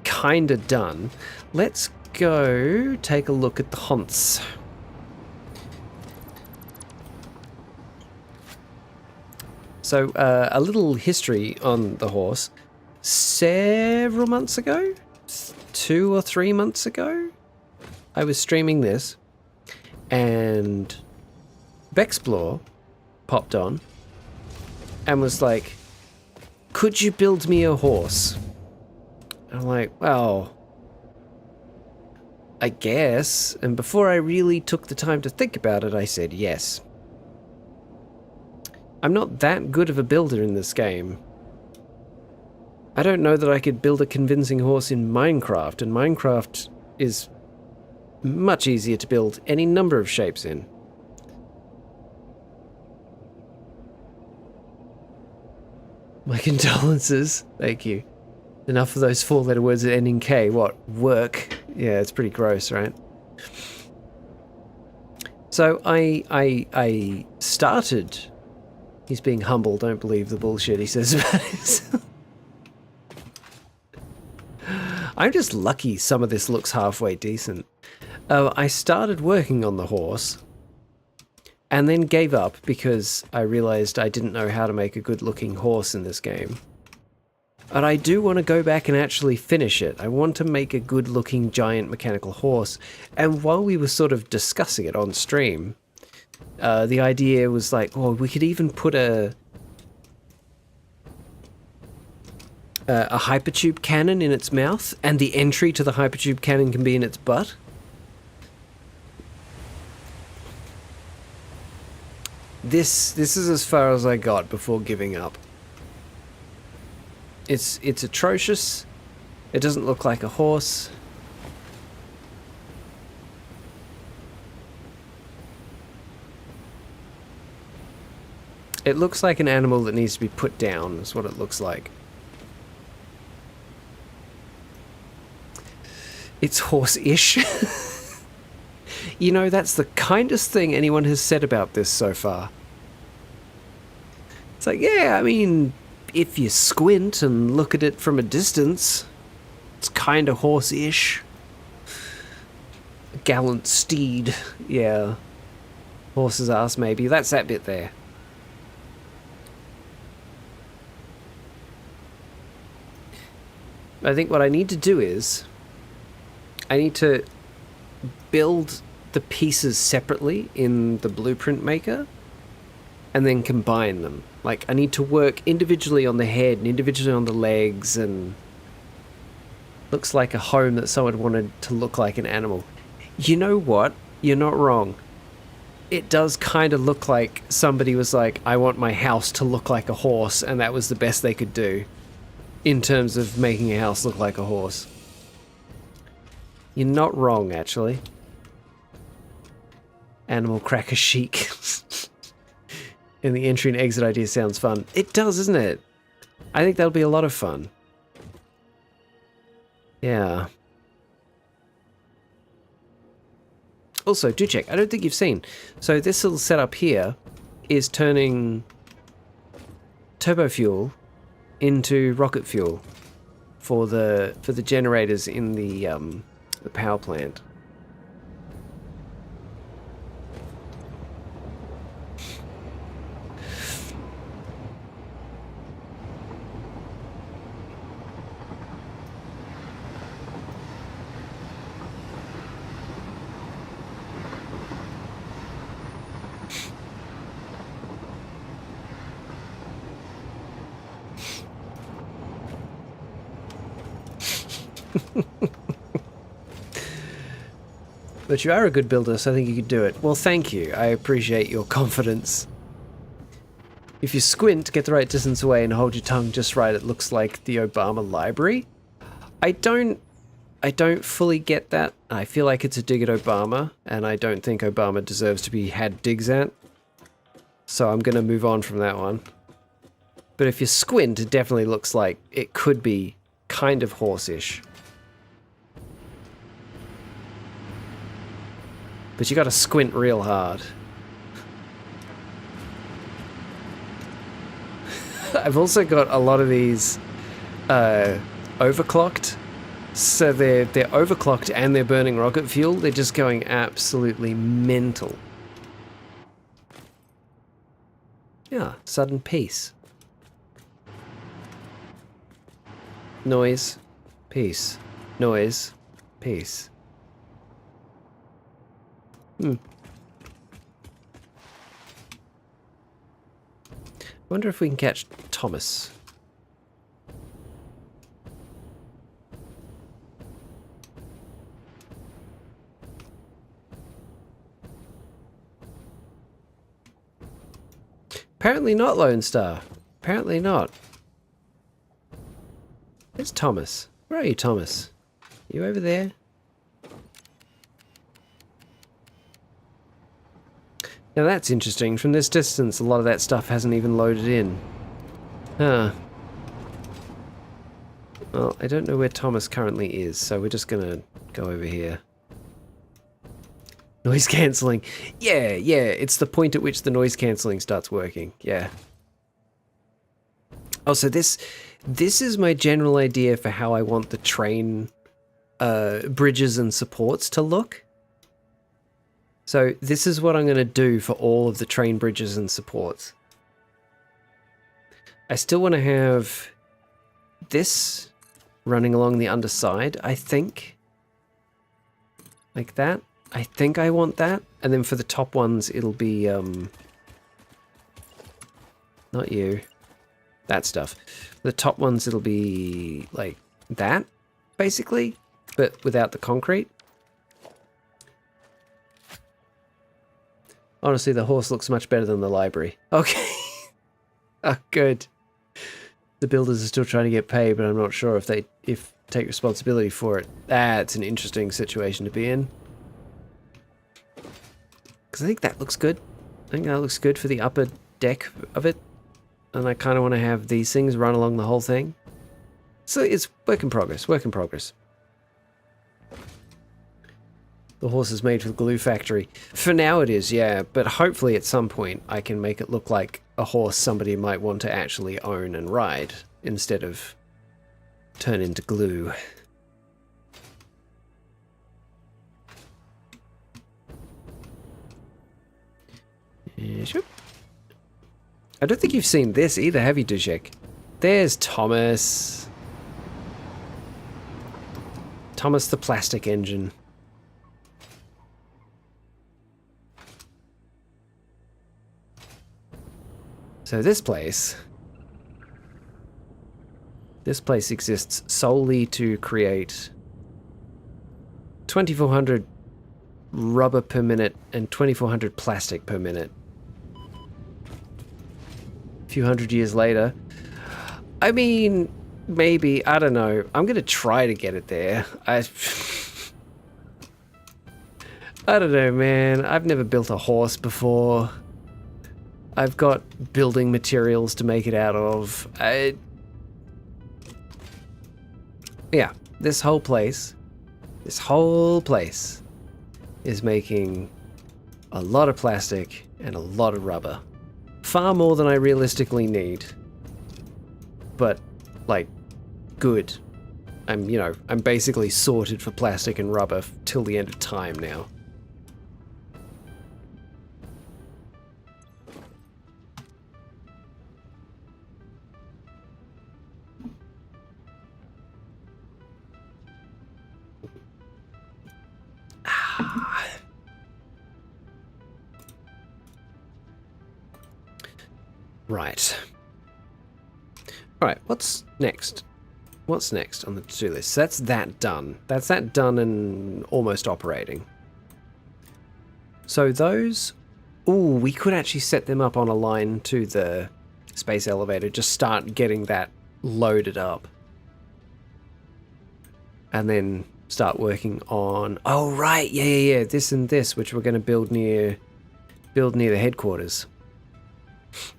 kind of done, let's go take a look at the haunts. So, a little history on the horse. Several months ago, 2 or 3 months ago, I was streaming this, and Bexplore popped on and was like, could you build me a horse? And I'm like, well, I guess. And before I really took the time to think about it, I said yes. I'm not that good of a builder in this game. I don't know that I could build a convincing horse in Minecraft, and Minecraft is much easier to build any number of shapes in. My condolences. Thank you. Enough of those 4-letter words that end in K. What? Work? Yeah, it's pretty gross, right? So I started... He's being humble, don't believe the bullshit he says about himself. I'm just lucky some of this looks halfway decent. I started working on the horse, and then gave up because I realized I didn't know how to make a good looking horse in this game. But I do want to go back and actually finish it. I want to make a good looking giant mechanical horse, and while we were sort of discussing it on stream, the idea was like, oh, we could even put a hypertube cannon in its mouth, and the entry to the hypertube cannon can be in its butt. This is as far as I got before giving up. It's atrocious. It doesn't look like a horse. It looks like an animal that needs to be put down, is what it looks like. It's horse-ish. You know, that's the kindest thing anyone has said about this so far. It's like, yeah, I mean, if you squint and look at it from a distance, it's kind of horse-ish. Gallant steed, yeah. Horse's ass, maybe. That's that bit there. I think what I need to do is I need to build the pieces separately in the blueprint maker and then combine them. Like, I need to work individually on the head and individually on the legs, and looks like a home that someone wanted to look like an animal. You know what? You're not wrong. It does kind of look like somebody was like, I want my house to look like a horse, and that was the best they could do in terms of making a house look like a horse. You're not wrong, actually. Animal cracker chic. And the entry and exit idea sounds fun. It does, isn't it? I think that'll be a lot of fun. Yeah. Also, do check. I don't think you've seen. So this little setup here is turning turbo fuel into rocket fuel for the generators in the power plant. But you are a good builder, so I think you could do it. Well, thank you. I appreciate your confidence. If you squint, get the right distance away, and hold your tongue just right, it looks like the Obama library. I don't fully get that. I feel like it's a dig at Obama, and I don't think Obama deserves to be had digs at. So I'm gonna move on from that one. But if you squint, it definitely looks like it could be kind of horse-ish. But you gotta squint real hard. I've also got a lot of these overclocked. So they're overclocked and they're burning rocket fuel. They're just going absolutely mental. Yeah, sudden peace. Noise, peace. Noise, peace. Wonder if we can catch Thomas. Apparently not, Lone Star. Apparently not. Where's Thomas? Where are you, Thomas? You over there? Now that's interesting. From this distance, a lot of that stuff hasn't even loaded in. Huh. Well, I don't know where Thomas currently is, so we're just gonna go over here. Noise cancelling. Yeah, it's the point at which the noise cancelling starts working. Yeah. Oh, so this is my general idea for how I want the train bridges and supports to look. So this is what I'm going to do for all of the train bridges and supports. I still want to have this running along the underside, I think. Like that. I think I want that. And then for the top ones, it'll be, not you. That stuff. The top ones, it'll be like that, basically, but without the concrete. Honestly, the horse looks much better than the library. Okay. Oh, good. The builders are still trying to get paid, but I'm not sure if they take responsibility for it. That's an interesting situation to be in. Because I think that looks good. I think that looks good for the upper deck of it. And I kind of want to have these things run along the whole thing. So it's work in progress, work in progress. The horse is made for the glue factory. For now it is, yeah, but hopefully at some point I can make it look like a horse somebody might want to actually own and ride instead of turn into glue. I don't think you've seen this either, have you, Dushek? There's Thomas. Thomas the plastic engine. So this place exists solely to create 2,400 rubber per minute and 2,400 plastic per minute. A few hundred years later, I mean, maybe, I don't know. I'm gonna try to get it there. I don't know, man. I've never built a horse before. I've got building materials to make it out of. Yeah, this whole place is making a lot of plastic and a lot of rubber. Far more than I realistically need. But, like, good. I'm basically sorted for plastic and rubber till the end of time now. Right. Alright, what's next? What's next on the to-do list? So that's that done. That's that done and almost operating. So those... Ooh, we could actually set them up on a line to the space elevator. Just start getting that loaded up. And then start working on... Oh, right, yeah. This and this, which we're going to build near the headquarters.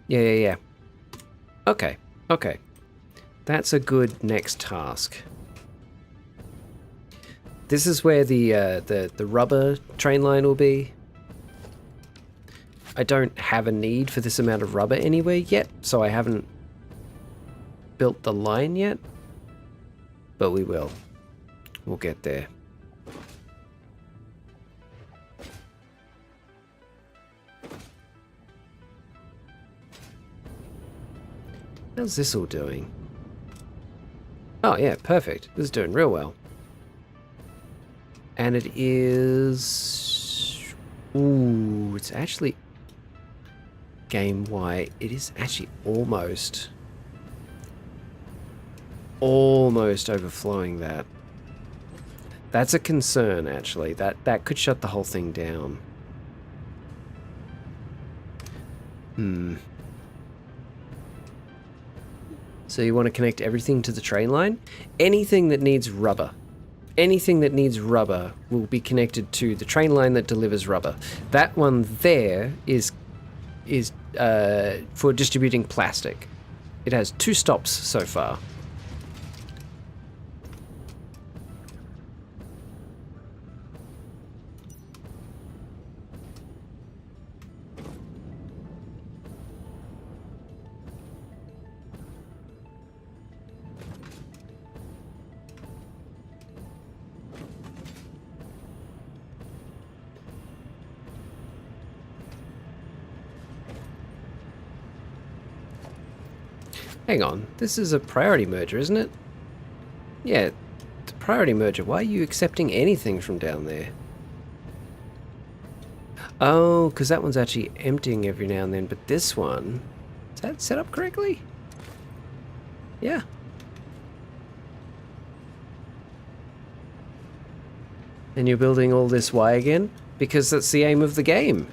Yeah. Okay. That's a good next task. This is where the rubber train line will be. I don't have a need for this amount of rubber anywhere yet, so I haven't built the line yet, but we will. We'll get there. How's this all doing? Oh yeah, perfect. This is doing real well. And it is... Ooh, it's actually... Game-wide, it is actually almost overflowing that. That's a concern, actually. That could shut the whole thing down. So you want to connect everything to the train line? Anything that needs rubber. Anything that needs rubber will be connected to the train line that delivers rubber. That one there is for distributing plastic. It has 2 stops so far. Hang on, this is a priority merger, isn't it? Yeah, it's a priority merger. Why are you accepting anything from down there? Oh, because that one's actually emptying every now and then, but this one... Is that set up correctly? Yeah. And you're building all this Y again? Because that's the aim of the game.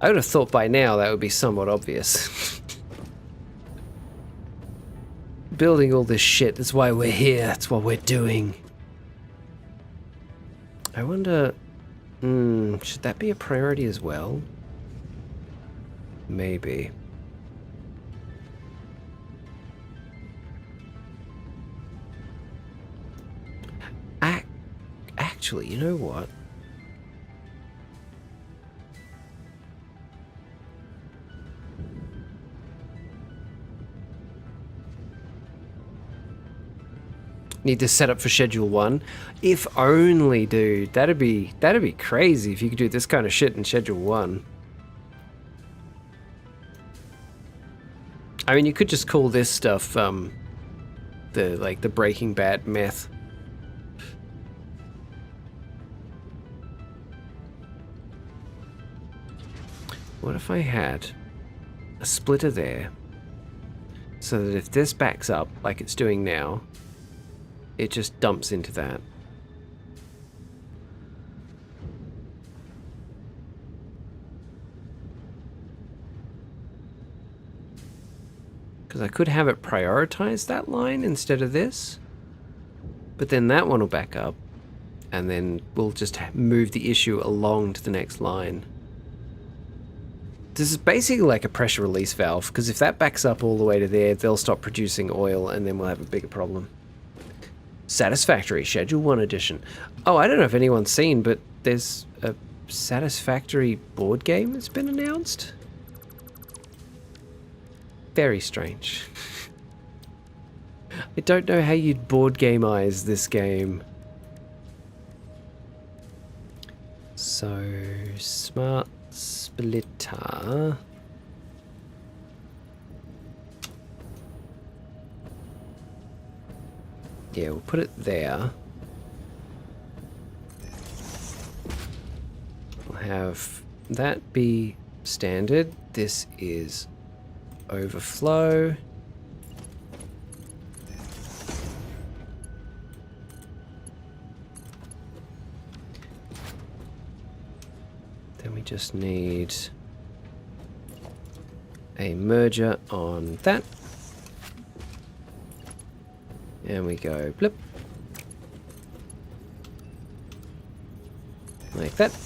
I would have thought by now that would be somewhat obvious. Building all this shit, that's why we're here, that's what we're doing. I wonder... should that be a priority as well? Maybe. Actually, you know what? Need to set up for Schedule 1. If only, dude. That'd be crazy if you could do this kind of shit in Schedule 1. I mean, you could just call this stuff the Breaking Bad meth. What if I had a splitter there so that if this backs up like it's doing now, it just dumps into that. Because I could have it prioritize that line instead of this, but then that one will back up, and then we'll just move the issue along to the next line. This is basically like a pressure release valve, because if that backs up all the way to there, they'll stop producing oil, and then we'll have a bigger problem. Satisfactory, Schedule 1 edition. Oh, I don't know if anyone's seen, but there's a Satisfactory board game that's been announced. Very strange. I don't know how you'd board gameize this game. So, smart splitter. Yeah, we'll put it there. We'll have that be standard. This is overflow. Then we just need a merger on that. And we go blip. Like that.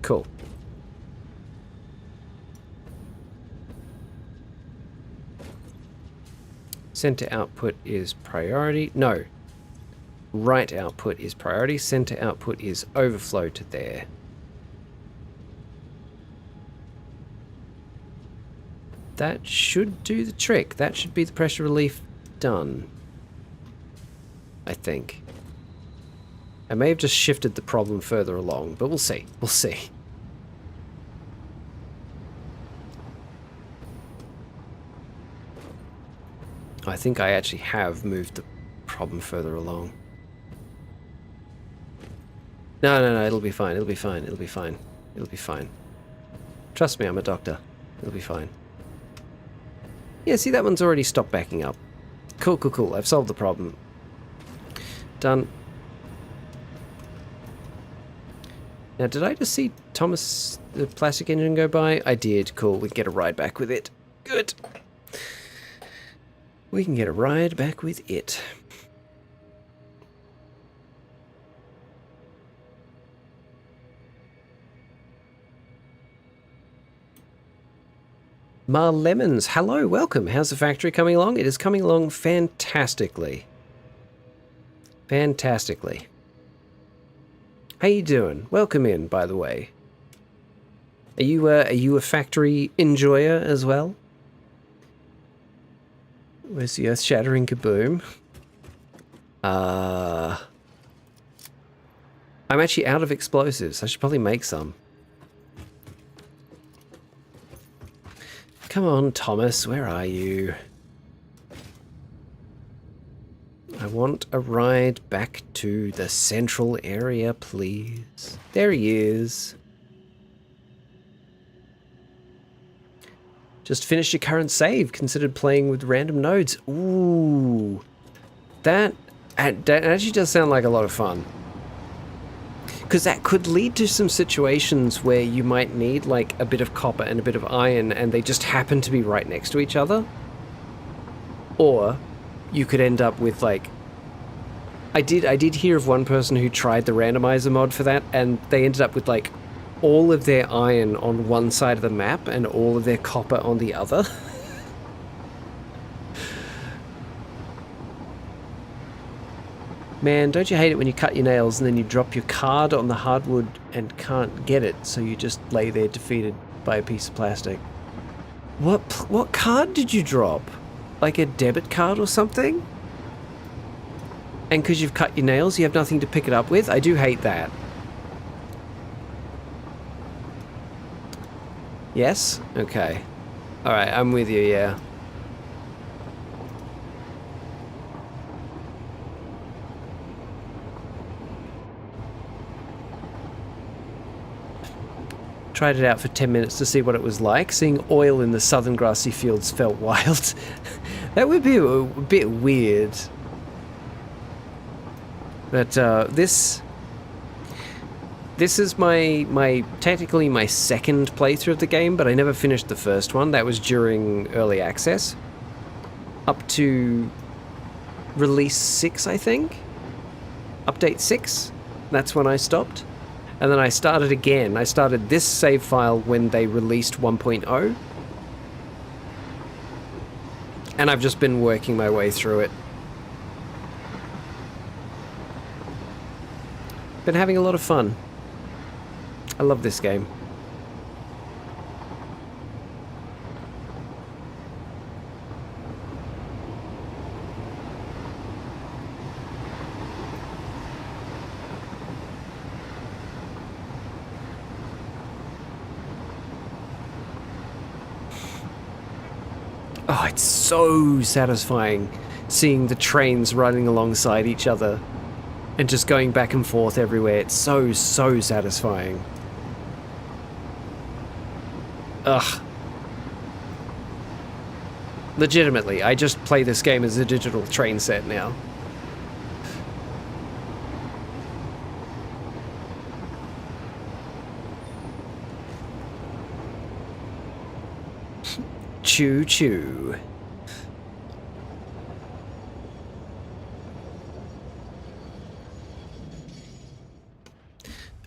Cool. Center output is priority. No. Right output is priority. Center output is overflow to there. That should do the trick. That should be the pressure relief done. I think. I may have just shifted the problem further along, but we'll see. We'll see. I think I actually have moved the problem further along. No, it'll be fine. It'll be fine. It'll be fine. It'll be fine. Trust me, I'm a doctor. It'll be fine. Yeah, see, that one's already stopped backing up. Cool, cool, cool. I've solved the problem. Done. Now, did I just see Thomas, the plastic engine, go by? I did. Cool. We can get a ride back with it. Good. We can get a ride back with it. Mar Lemons, hello, welcome. How's the factory coming along? It is coming along fantastically. Fantastically. How you doing? Welcome in, by the way. Are you a factory enjoyer as well? Where's the earth-shattering kaboom? I'm actually out of explosives. I should probably make some. Come on, Thomas, where are you? I want a ride back to the central area, please. There he is. Just finished your current save. Considered playing with random nodes. Ooh. That actually does sound like a lot of fun. Because that could lead to some situations where you might need like a bit of copper and a bit of iron and they just happen to be right next to each other. Or you could end up with like... I did hear of one person who tried the randomizer mod for that and they ended up with like all of their iron on one side of the map and all of their copper on the other. Man, don't you hate it when you cut your nails and then you drop your card on the hardwood and can't get it, so you just lay there defeated by a piece of plastic? What card did you drop? Like a debit card or something? And because you've cut your nails, you have nothing to pick it up with? I do hate that. Yes? Okay. Alright, I'm with you, yeah. Tried it out for 10 minutes to see what it was like. Seeing oil in the southern grassy fields felt wild. That would be a bit weird. But this is technically my second playthrough of the game, but I never finished the first one. That was during early access. Up to release 6, I think? Update 6? That's when I stopped. And then I started again. I started this save file when they released 1.0. And I've just been working my way through it. Been having a lot of fun. I love this game. Oh, it's so satisfying seeing the trains running alongside each other and just going back and forth everywhere. It's so satisfying. Ugh. Legitimately, I just play this game as a digital train set now. Choo choo.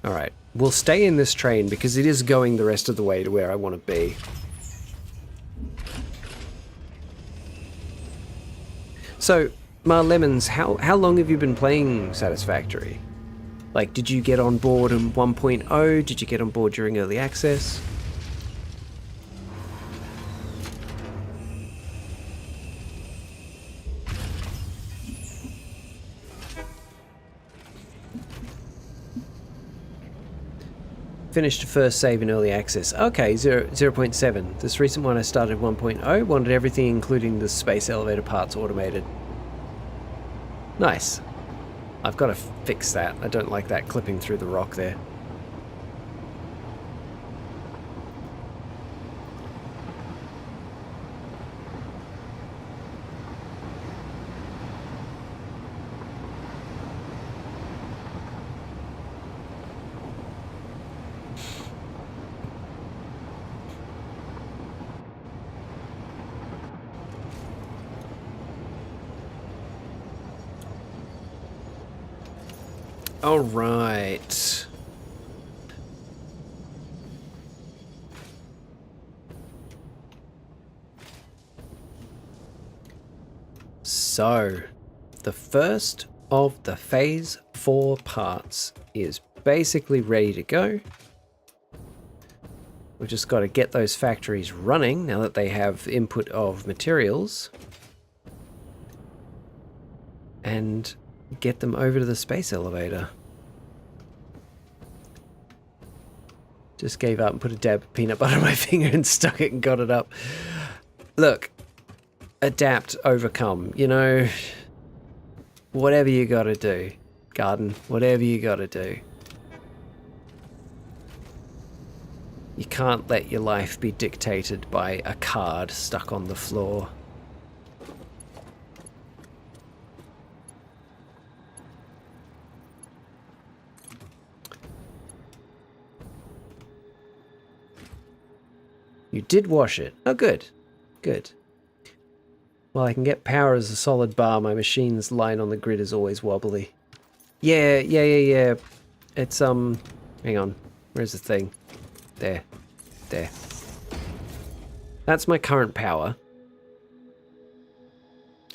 Alright, we'll stay in this train because it is going the rest of the way to where I want to be. So, Mar Lemons, how long have you been playing Satisfactory? Like, did you get on board in 1.0? Did you get on board during early access? Finished a first save in early access. Okay, 0.7. This recent one I started 1.0. Wanted everything including the space elevator parts automated. Nice. I've got to fix that. I don't like that clipping through the rock there. All right. So, the first of the Phase 4 parts is basically ready to go. We've just got to get those factories running now that they have input of materials. And get them over to the space elevator. Just gave up and put a dab of peanut butter on my finger and stuck it and got it up. Look, adapt, overcome, you know, whatever you gotta do, garden, whatever you gotta do. You can't let your life be dictated by a card stuck on the floor. You did wash it. Oh, good. Good. Well, I can get power as a solid bar. My machine's line on the grid is always wobbly. Yeah. It's, hang on. Where's the thing? There. That's my current power.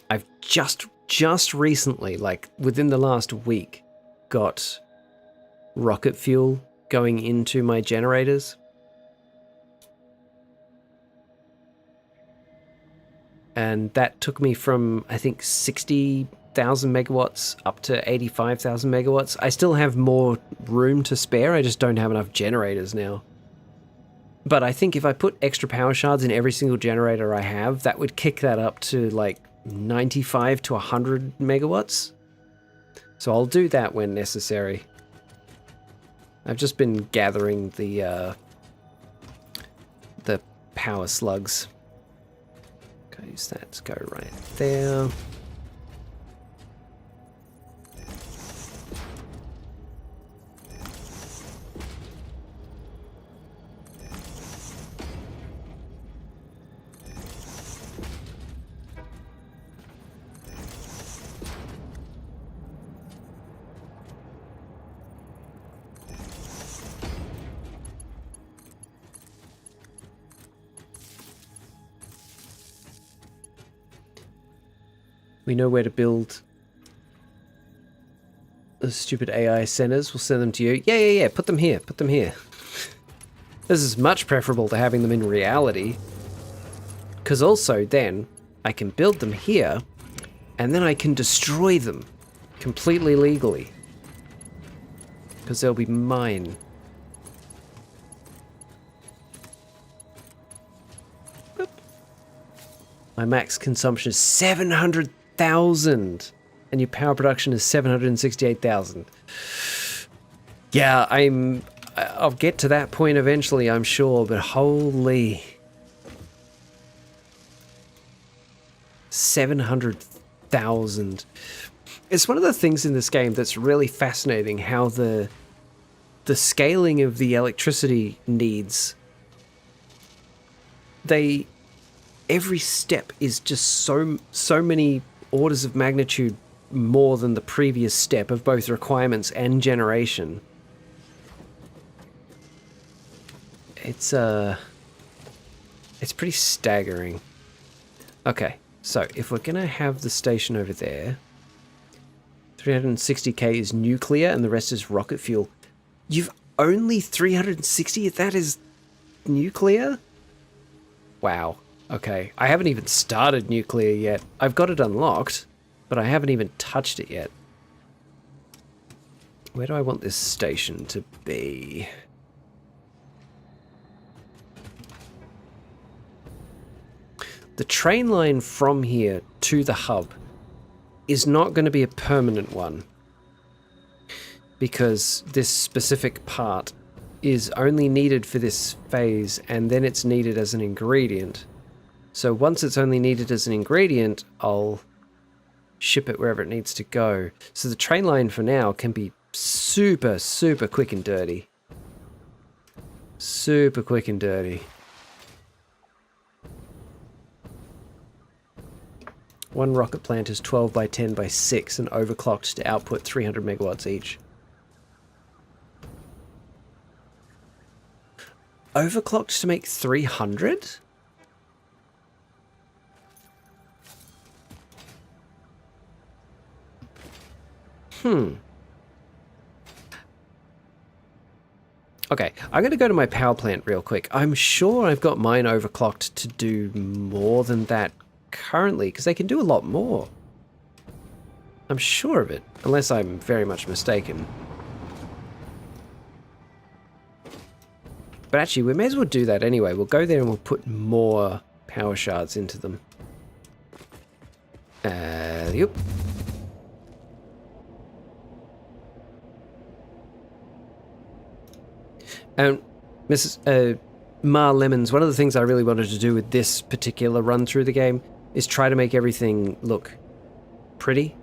I've just recently, like within the last week, got rocket fuel going into my generators. And that took me from, I think, 60,000 megawatts up to 85,000 megawatts. I still have more room to spare, I just don't have enough generators now. But I think if I put extra power shards in every single generator I have, that would kick that up to like 95 to 100 megawatts. So I'll do that when necessary. I've just been gathering the power slugs. Use that to go right there. We know where to build the stupid AI centers. We'll send them to you. Yeah. Put them here. Put them here. This is much preferable to having them in reality. Because also then I can build them here and then I can destroy them completely legally. Because they'll be mine. Boop. My max consumption is 700,000 and your power production is 768,000. Yeah, I'll get to that point eventually, I'm sure, but holy 700,000. It's one of the things in this game that's really fascinating, how the scaling of the electricity needs, every step is just so many orders of magnitude more than the previous step of both requirements and generation. It's pretty staggering. Okay, so if we're gonna have the station over there, 360k is nuclear and the rest is rocket fuel. You've only 360? That is nuclear? Wow. Okay, I haven't even started nuclear yet. I've got it unlocked, but I haven't even touched it yet. Where do I want this station to be? the train line from here to the hub is not going to be a permanent one, because this specific part is only needed for this phase, and then it's needed as an ingredient. So once it's only needed as an ingredient, I'll ship it wherever it needs to go. So the train line for now can be super, super quick and dirty. Super quick and dirty. One rocket plant is 12 by 10 by 6 and overclocked to output 300 megawatts each. Overclocked to make 300? Okay, I'm going to go to my power plant real quick. I'm sure I've got mine overclocked to do more than that currently, because they can do a lot more. I'm sure of it, unless I'm very much mistaken. But actually, we may as well do that anyway. We'll go there and we'll put more power shards into them. Yep. And Mrs. Ma Lemons, one of the things I really wanted to do with this particular run through the game is try to make everything look pretty,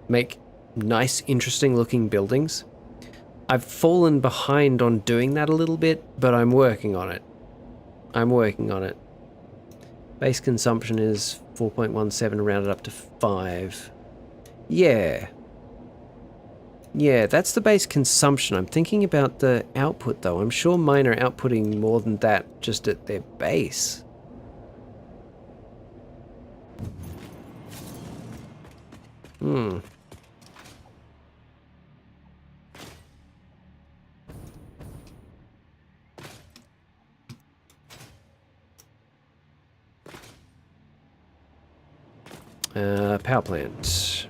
make nice, interesting looking buildings. I've fallen behind on doing that a little bit, but I'm working on it. I'm working on it. Base consumption is 4.17 rounded up to 5. Yeah. Yeah, that's the base consumption. I'm thinking about the output though. I'm sure mine are outputting more than that just at their base. Power plant.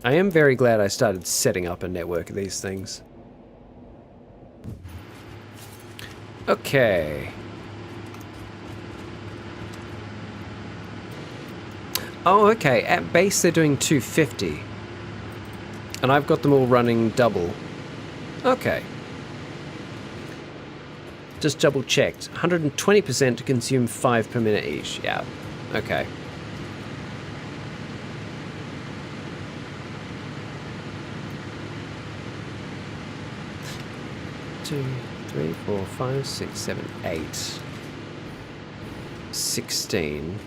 I am very glad I started setting up a network of these things. Okay. Oh, okay. At base they're doing 250. And I've got them all running double. Okay. Just double checked. 120% to consume 5 per minute each. Yeah. Okay. Two, 3, 4, 5, 6, 7, 8. 16.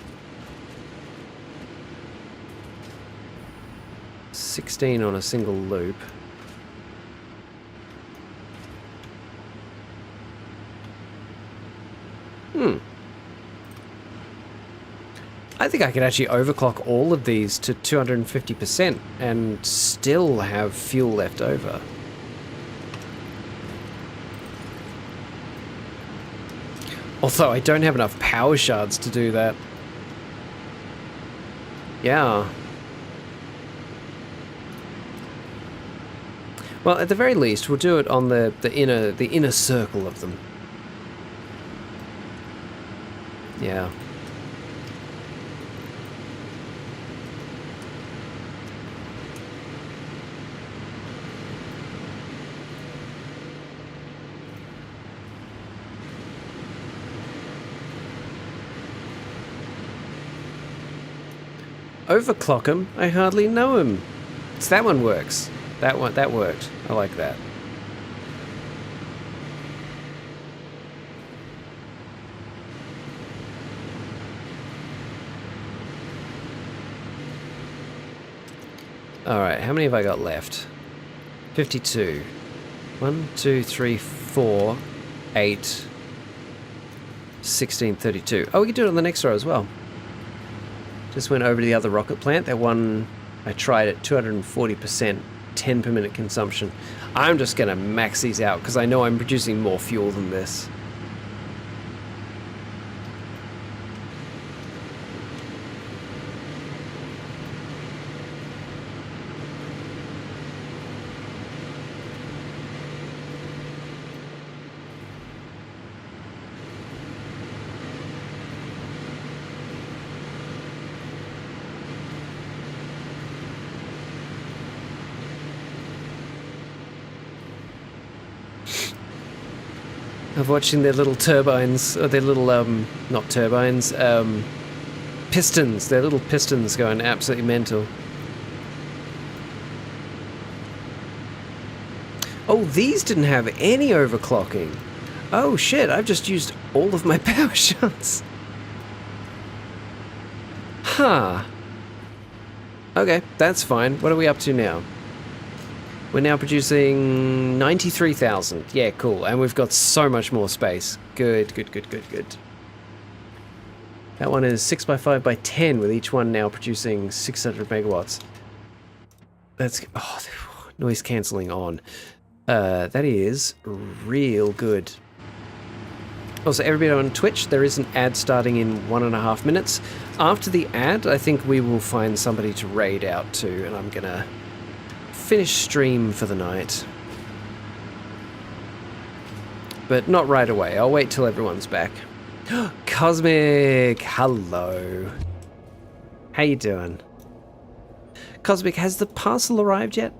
16 on a single loop. I think I could actually overclock all of these to 250% and still have fuel left over. Although I don't have enough power shards to do that. Yeah. Well, at the very least, we'll do it on the inner circle of them. Yeah. Overclock him? I hardly know him. So that one works. That worked. I like that. Alright, how many have I got left? 52. 1, 2, 3, 4, 8, 16, 32. Oh, we can do it on the next row as well. Just went over to the other rocket plant. That one I tried at 240%, 10 per minute consumption. I'm just going to max these out because I know I'm producing more fuel than this. Of watching their little turbines, or their little, not turbines, pistons, their little pistons going absolutely mental. Oh, these didn't have any overclocking. Oh shit, I've just used all of my power shots. Huh. Okay, that's fine. What are we up to now? We're now producing 93,000. Yeah, cool. And we've got so much more space. Good, good, good, good, good. That one is 6x5x10 with each one now producing 600 megawatts. That's... Oh, noise cancelling on. That is real good. Also, everybody on Twitch, there is an ad starting in 1.5 minutes. After the ad, I think we will find somebody to raid out to, and I'm gonna finish stream for the night. But not right away. I'll wait till everyone's back. Cosmic! Hello. How you doing? Cosmic, has the parcel arrived yet?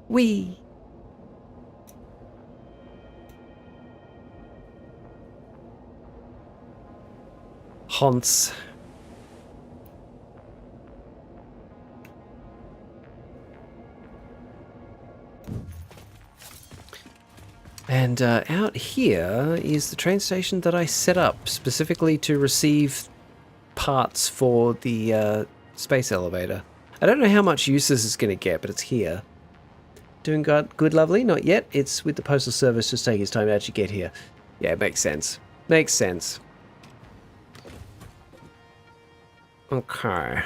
Wee! Haunts. And out here is the train station that I set up specifically to receive parts for the space elevator. I don't know how much use this is going to get, but it's here. Doing good, lovely? Not yet. It's with the postal service just taking its time to actually get here. Yeah, it makes sense. Makes sense. Okay.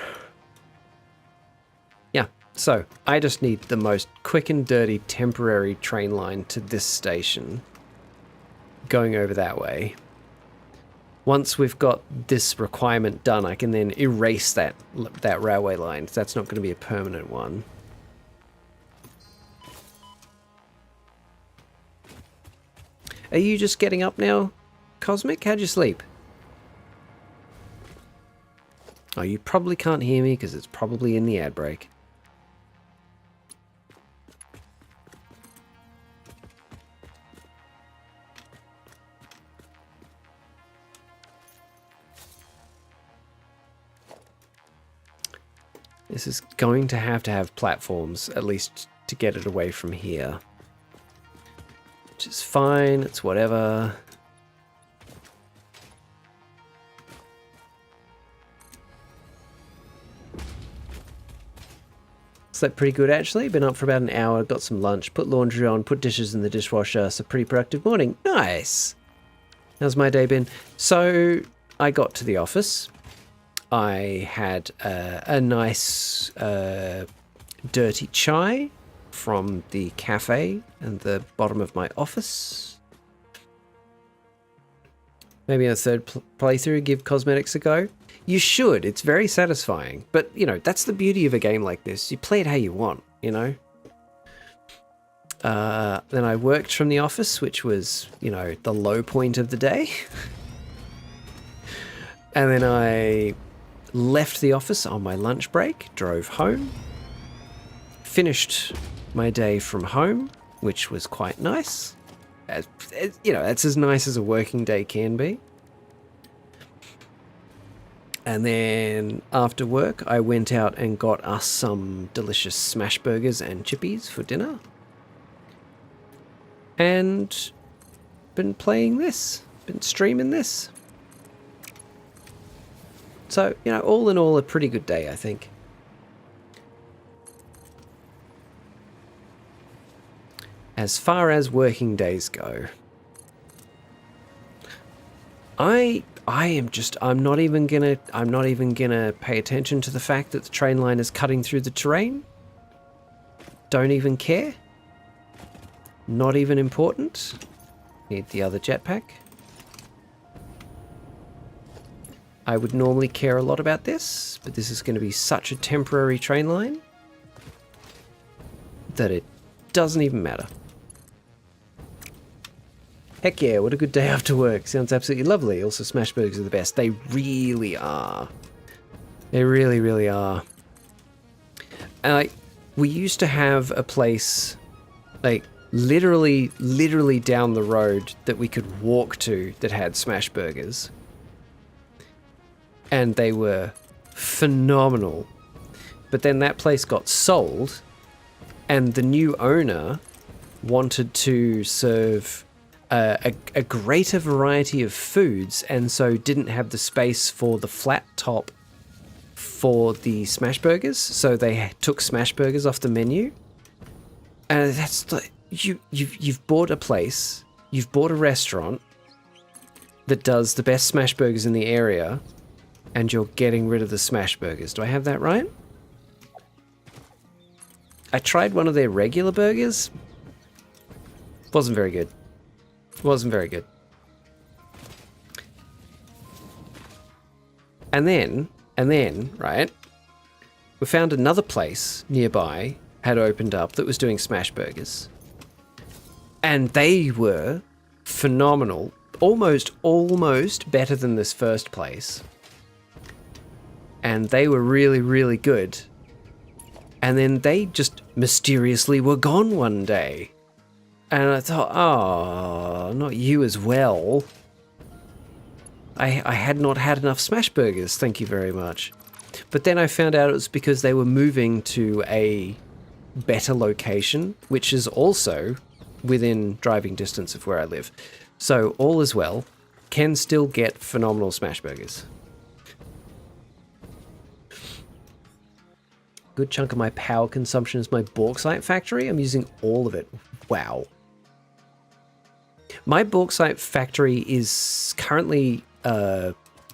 Yeah, so I just need the most quick and dirty temporary train line to this station. Going over that way. Once we've got this requirement done, I can then erase that railway line. That's not going to be a permanent one. Are you just getting up now, Cosmic? How'd you sleep? Oh, you probably can't hear me because it's probably in the ad break. This is going to have platforms, at least to get it away from here. Which is fine, it's whatever. Slept pretty good actually, been up for about an hour, got some lunch, put laundry on, put dishes in the dishwasher, so pretty productive morning. Nice! How's my day been? So, I got to the office. I had a nice dirty chai from the cafe and the bottom of my office. Maybe in a third playthrough, give cosmetics a go. You should, it's very satisfying. But, you know, that's the beauty of a game like this. You play it how you want, you know? Then I worked from the office, which was, you know, the low point of the day. And then I left the office on my lunch break, drove home, finished my day from home, which was quite nice. You know, that's as nice as a working day can be. And then after work, I went out and got us some delicious smash burgers and chippies for dinner. And been playing this, been streaming this. So, you know, all in all, a pretty good day, I think. As far as working days go, I I'm not even gonna pay attention to the fact that the train line is cutting through the terrain. Don't even care. Not even important. Need the other jetpack. I would normally care a lot about this, but this is going to be such a temporary train line that it doesn't even matter. Heck yeah, what a good day after work. Sounds absolutely lovely. Also, smash burgers are the best. They really are. They really, really are. And we used to have a place, like, literally down the road that we could walk to that had smash burgers. And they were phenomenal. But then that place got sold, and the new owner wanted to serve a greater variety of foods, and so didn't have the space for the flat top for the smash burgers, so they took smash burgers off the menu. And that's like, you've bought a place, you've bought a restaurant that does the best smash burgers in the area, and you're getting rid of the smash burgers. Do I have that right? I tried one of their regular burgers. Wasn't very good. Wasn't very good. And then, right, we found another place nearby had opened up that was doing smash burgers. And they were phenomenal. Almost better than this first place. And they were really, really good. And then they just mysteriously were gone one day. And I thought, oh, not you as well. I had not had enough smash burgers, thank you very much. But then I found out it was because they were moving to a better location, which is also within driving distance of where I live. So all is well. Can still get phenomenal smash burgers. Good chunk of my power consumption is my bauxite factory. I'm using all of it. Wow. My bauxite factory is currently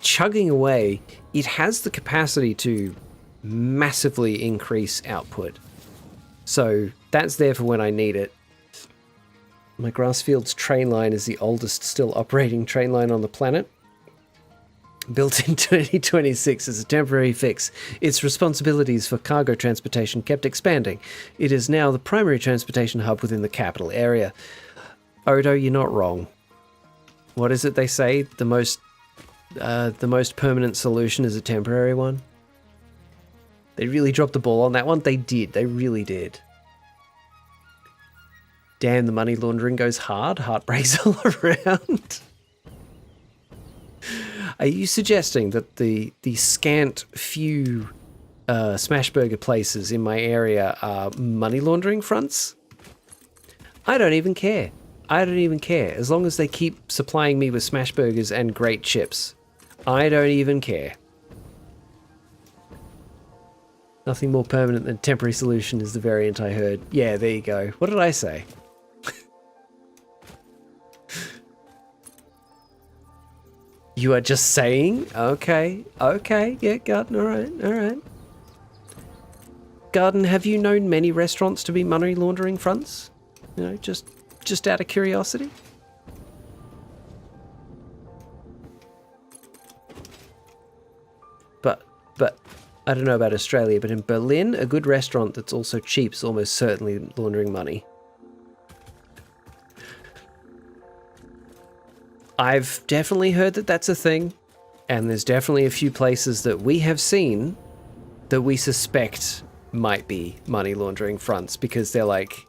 chugging away. It has the capacity to massively increase output. So that's there for when I need it. My Grassfields train line is the oldest still operating train line on the planet. Built in 2026 as a temporary fix, its responsibilities for cargo transportation kept expanding. It is now the primary transportation hub within the capital area. Odo, you're not wrong. What is it they say? The most permanent solution is a temporary one? They really dropped the ball on that one. They did. They really did. Damn, the money laundering goes hard. Heartbreaks all around. Are you suggesting that the scant few smashburger places in my area are money laundering fronts? I don't even care. I don't even care. As long as they keep supplying me with smashburgers and great chips. I don't even care. Nothing more permanent than temporary solution is the variant I heard. Yeah, there you go. What did I say? You are just saying? Okay. Okay. Yeah, Garden. Alright. Alright. Garden, have you known many restaurants to be money laundering fronts? You know, just out of curiosity? But I don't know about Australia, but in Berlin, a good restaurant that's also cheap is almost certainly laundering money. I've definitely heard that that's a thing, and there's definitely a few places that we have seen that we suspect might be money laundering fronts, because they're like,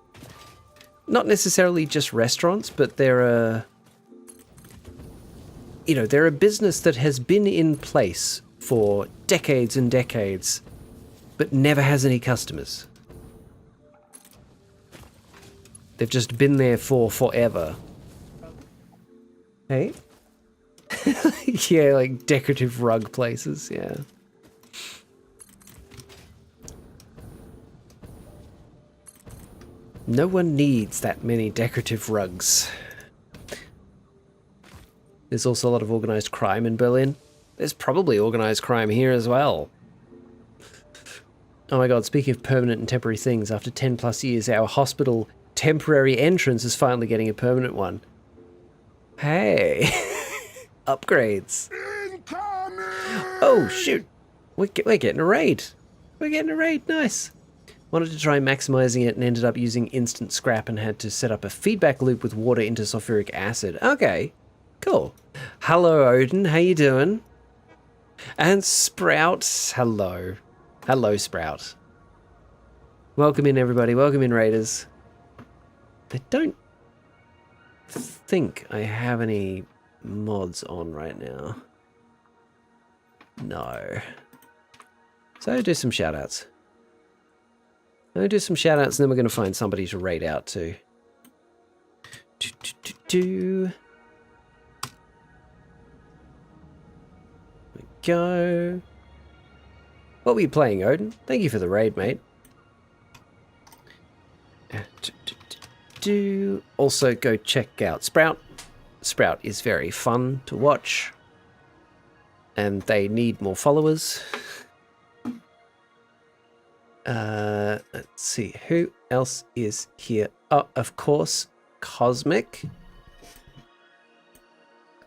not necessarily just restaurants, but they're they're a business that has been in place for decades and decades, but never has any customers. They've just been there for forever. Hey? Yeah, like decorative rug places, yeah. No one needs that many decorative rugs. There's also a lot of organised crime in Berlin. There's probably organised crime here as well. Oh my god, speaking of permanent and temporary things, after 10 plus years, our hospital temporary entrance is finally getting a permanent one. Hey. Upgrades. Incoming! Oh, shoot. We're getting a raid. We're getting a raid. Nice. Wanted to try maximising it and ended up using instant scrap and had to set up a feedback loop with water into sulfuric acid. Okay. Cool. Hello, Odin. How you doing? And Sprout. Hello. Hello, Sprout. Welcome in, everybody. Welcome in, Raiders. I don't think I have any mods on right now. No. So I'll do some shoutouts. I'll do some shoutouts and then we're going to find somebody to raid out to. There we go. What were you playing, Odin? Thank you for the raid, mate. Also, go check out Sprout. Sprout is very fun to watch. And they need more followers. Let's see. Who else is here? Oh, of course, Cosmic.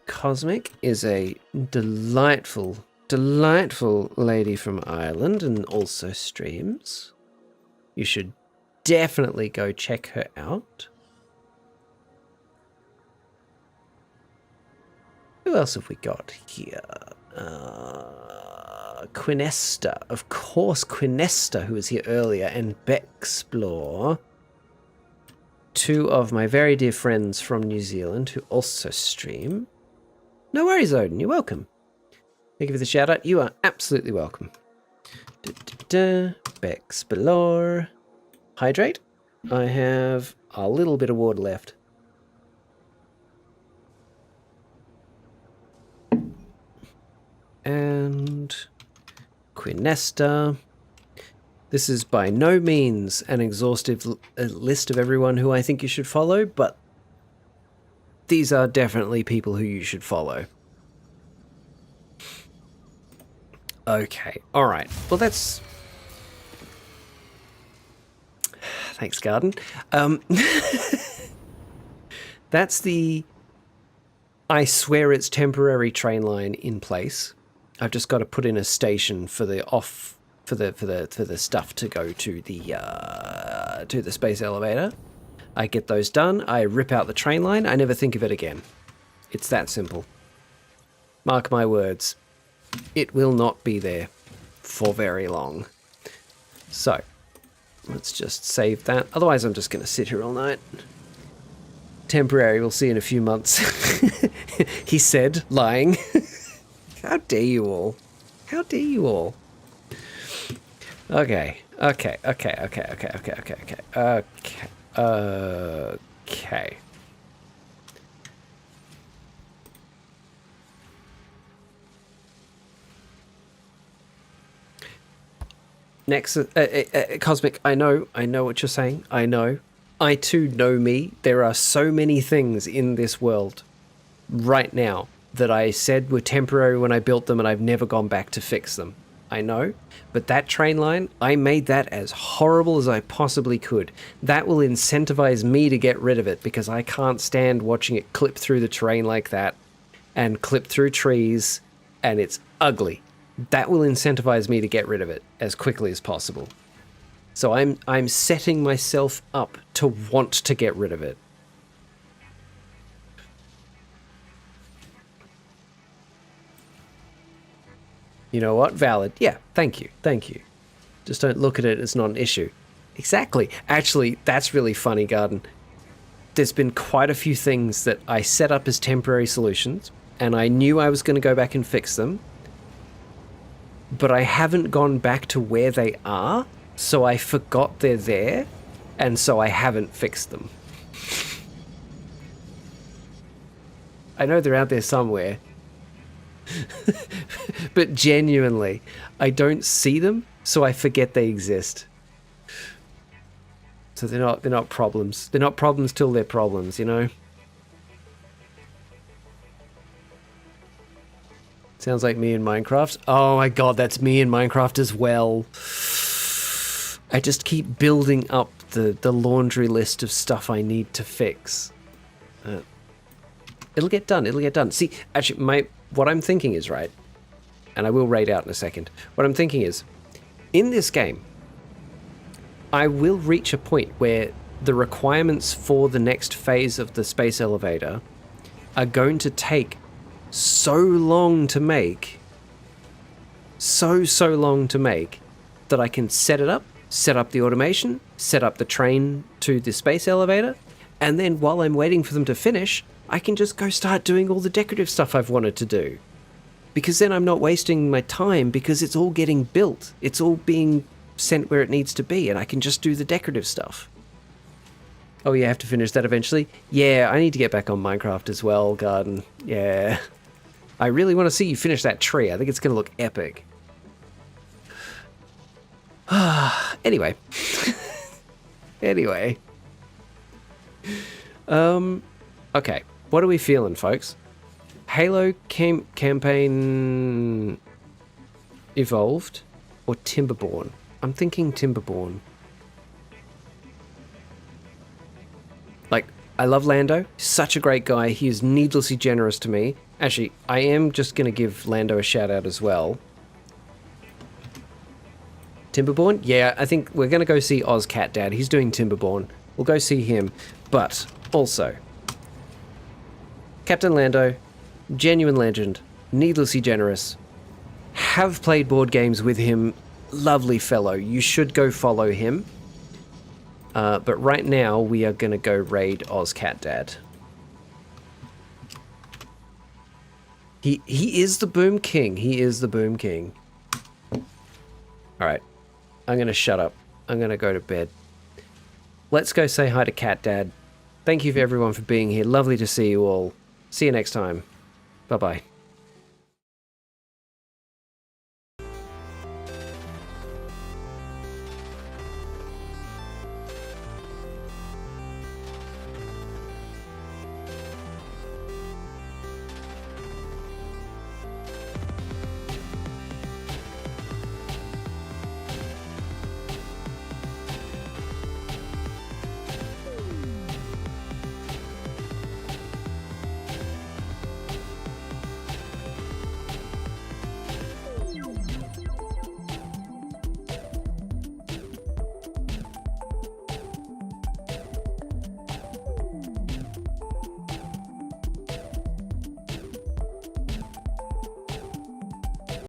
Cosmic is a delightful lady from Ireland and also streams. You should definitely go check her out. Who else have we got here? Quinesta. Of course, Quinesta, who was here earlier, and Bexplore. Two of my very dear friends from New Zealand who also stream. No worries, Odin. You're welcome. Thank you for the shout out. You are absolutely welcome. Bexplore. Hydrate. I have a little bit of water left. And Quinesta. This is by no means an exhaustive list of everyone who I think you should follow, but these are definitely people who you should follow. Okay, alright. Well, that's... Thanks, Garden. That's the... I swear it's temporary train line in place. I've just got to put in a station for the for the stuff to go to the space elevator. I get those done. I rip out the train line. I never think of it again. It's that simple. Mark my words. It will not be there for very long. So, let's just save that. Otherwise, I'm just going to sit here all night. Temporary, we'll see in a few months. He said, lying. How dare you all? How dare you all? Okay. Next, Cosmic, I know what you're saying. I know. I too know me. There are so many things in this world right now that I said were temporary when I built them and I've never gone back to fix them. I know. But that train line, I made that as horrible as I possibly could. That will incentivize me to get rid of it because I can't stand watching it clip through the terrain like that and clip through trees, and it's ugly. That will incentivize me to get rid of it as quickly as possible. So I'm setting myself up to want to get rid of it. You know what? Valid. Yeah, thank you. Thank you. Just don't look at it as not an issue. Exactly. Actually, that's really funny, Garden. There's been quite a few things that I set up as temporary solutions, and I knew I was going to go back and fix them, but I haven't gone back to where they are, so I forgot they're there, and so I haven't fixed them. I know they're out there somewhere. But genuinely, I don't see them, so I forget they exist. So they're not problems. They're not problems till they're problems, you know? Sounds like me in Minecraft. Oh my god, that's me in Minecraft as well. I just keep building up the laundry list of stuff I need to fix. It'll get done, it'll get done. See, actually, what I'm thinking is, right, and I will raid out in a second, what I'm thinking is, in this game, I will reach a point where the requirements for the next phase of the space elevator are going to take so long to make, so long to make, that I can set it up, set up the automation, set up the train to the space elevator, and then while I'm waiting for them to finish, I can just go start doing all the decorative stuff I've wanted to do. Because then I'm not wasting my time, because it's all getting built. It's all being sent where it needs to be, and I can just do the decorative stuff. Oh, you have to finish that eventually? Yeah, I need to get back on Minecraft as well, Garden. Yeah. I really want to see you finish that tree. I think it's going to look epic. Anyway. Anyway. Okay. What are we feeling, folks? Halo campaign evolved or Timberborn? I'm thinking Timberborn. Like, I love Lando. Such a great guy. He is needlessly generous to me. Actually, I am just going to give Lando a shout out as well. Timberborn? Yeah, I think we're going to go see Ozcat Dad. He's doing Timberborn. We'll go see him. But also, Captain Lando, genuine legend, needlessly generous. Have played board games with him. Lovely fellow. You should go follow him. But right now, we are going to go raid Ozcat Dad. He is the Boom King. He is the Boom King. Alright. I'm going to shut up. I'm going to go to bed. Let's go say hi to Cat Dad. Thank you for everyone for being here. Lovely to see you all. See you next time. Bye-bye.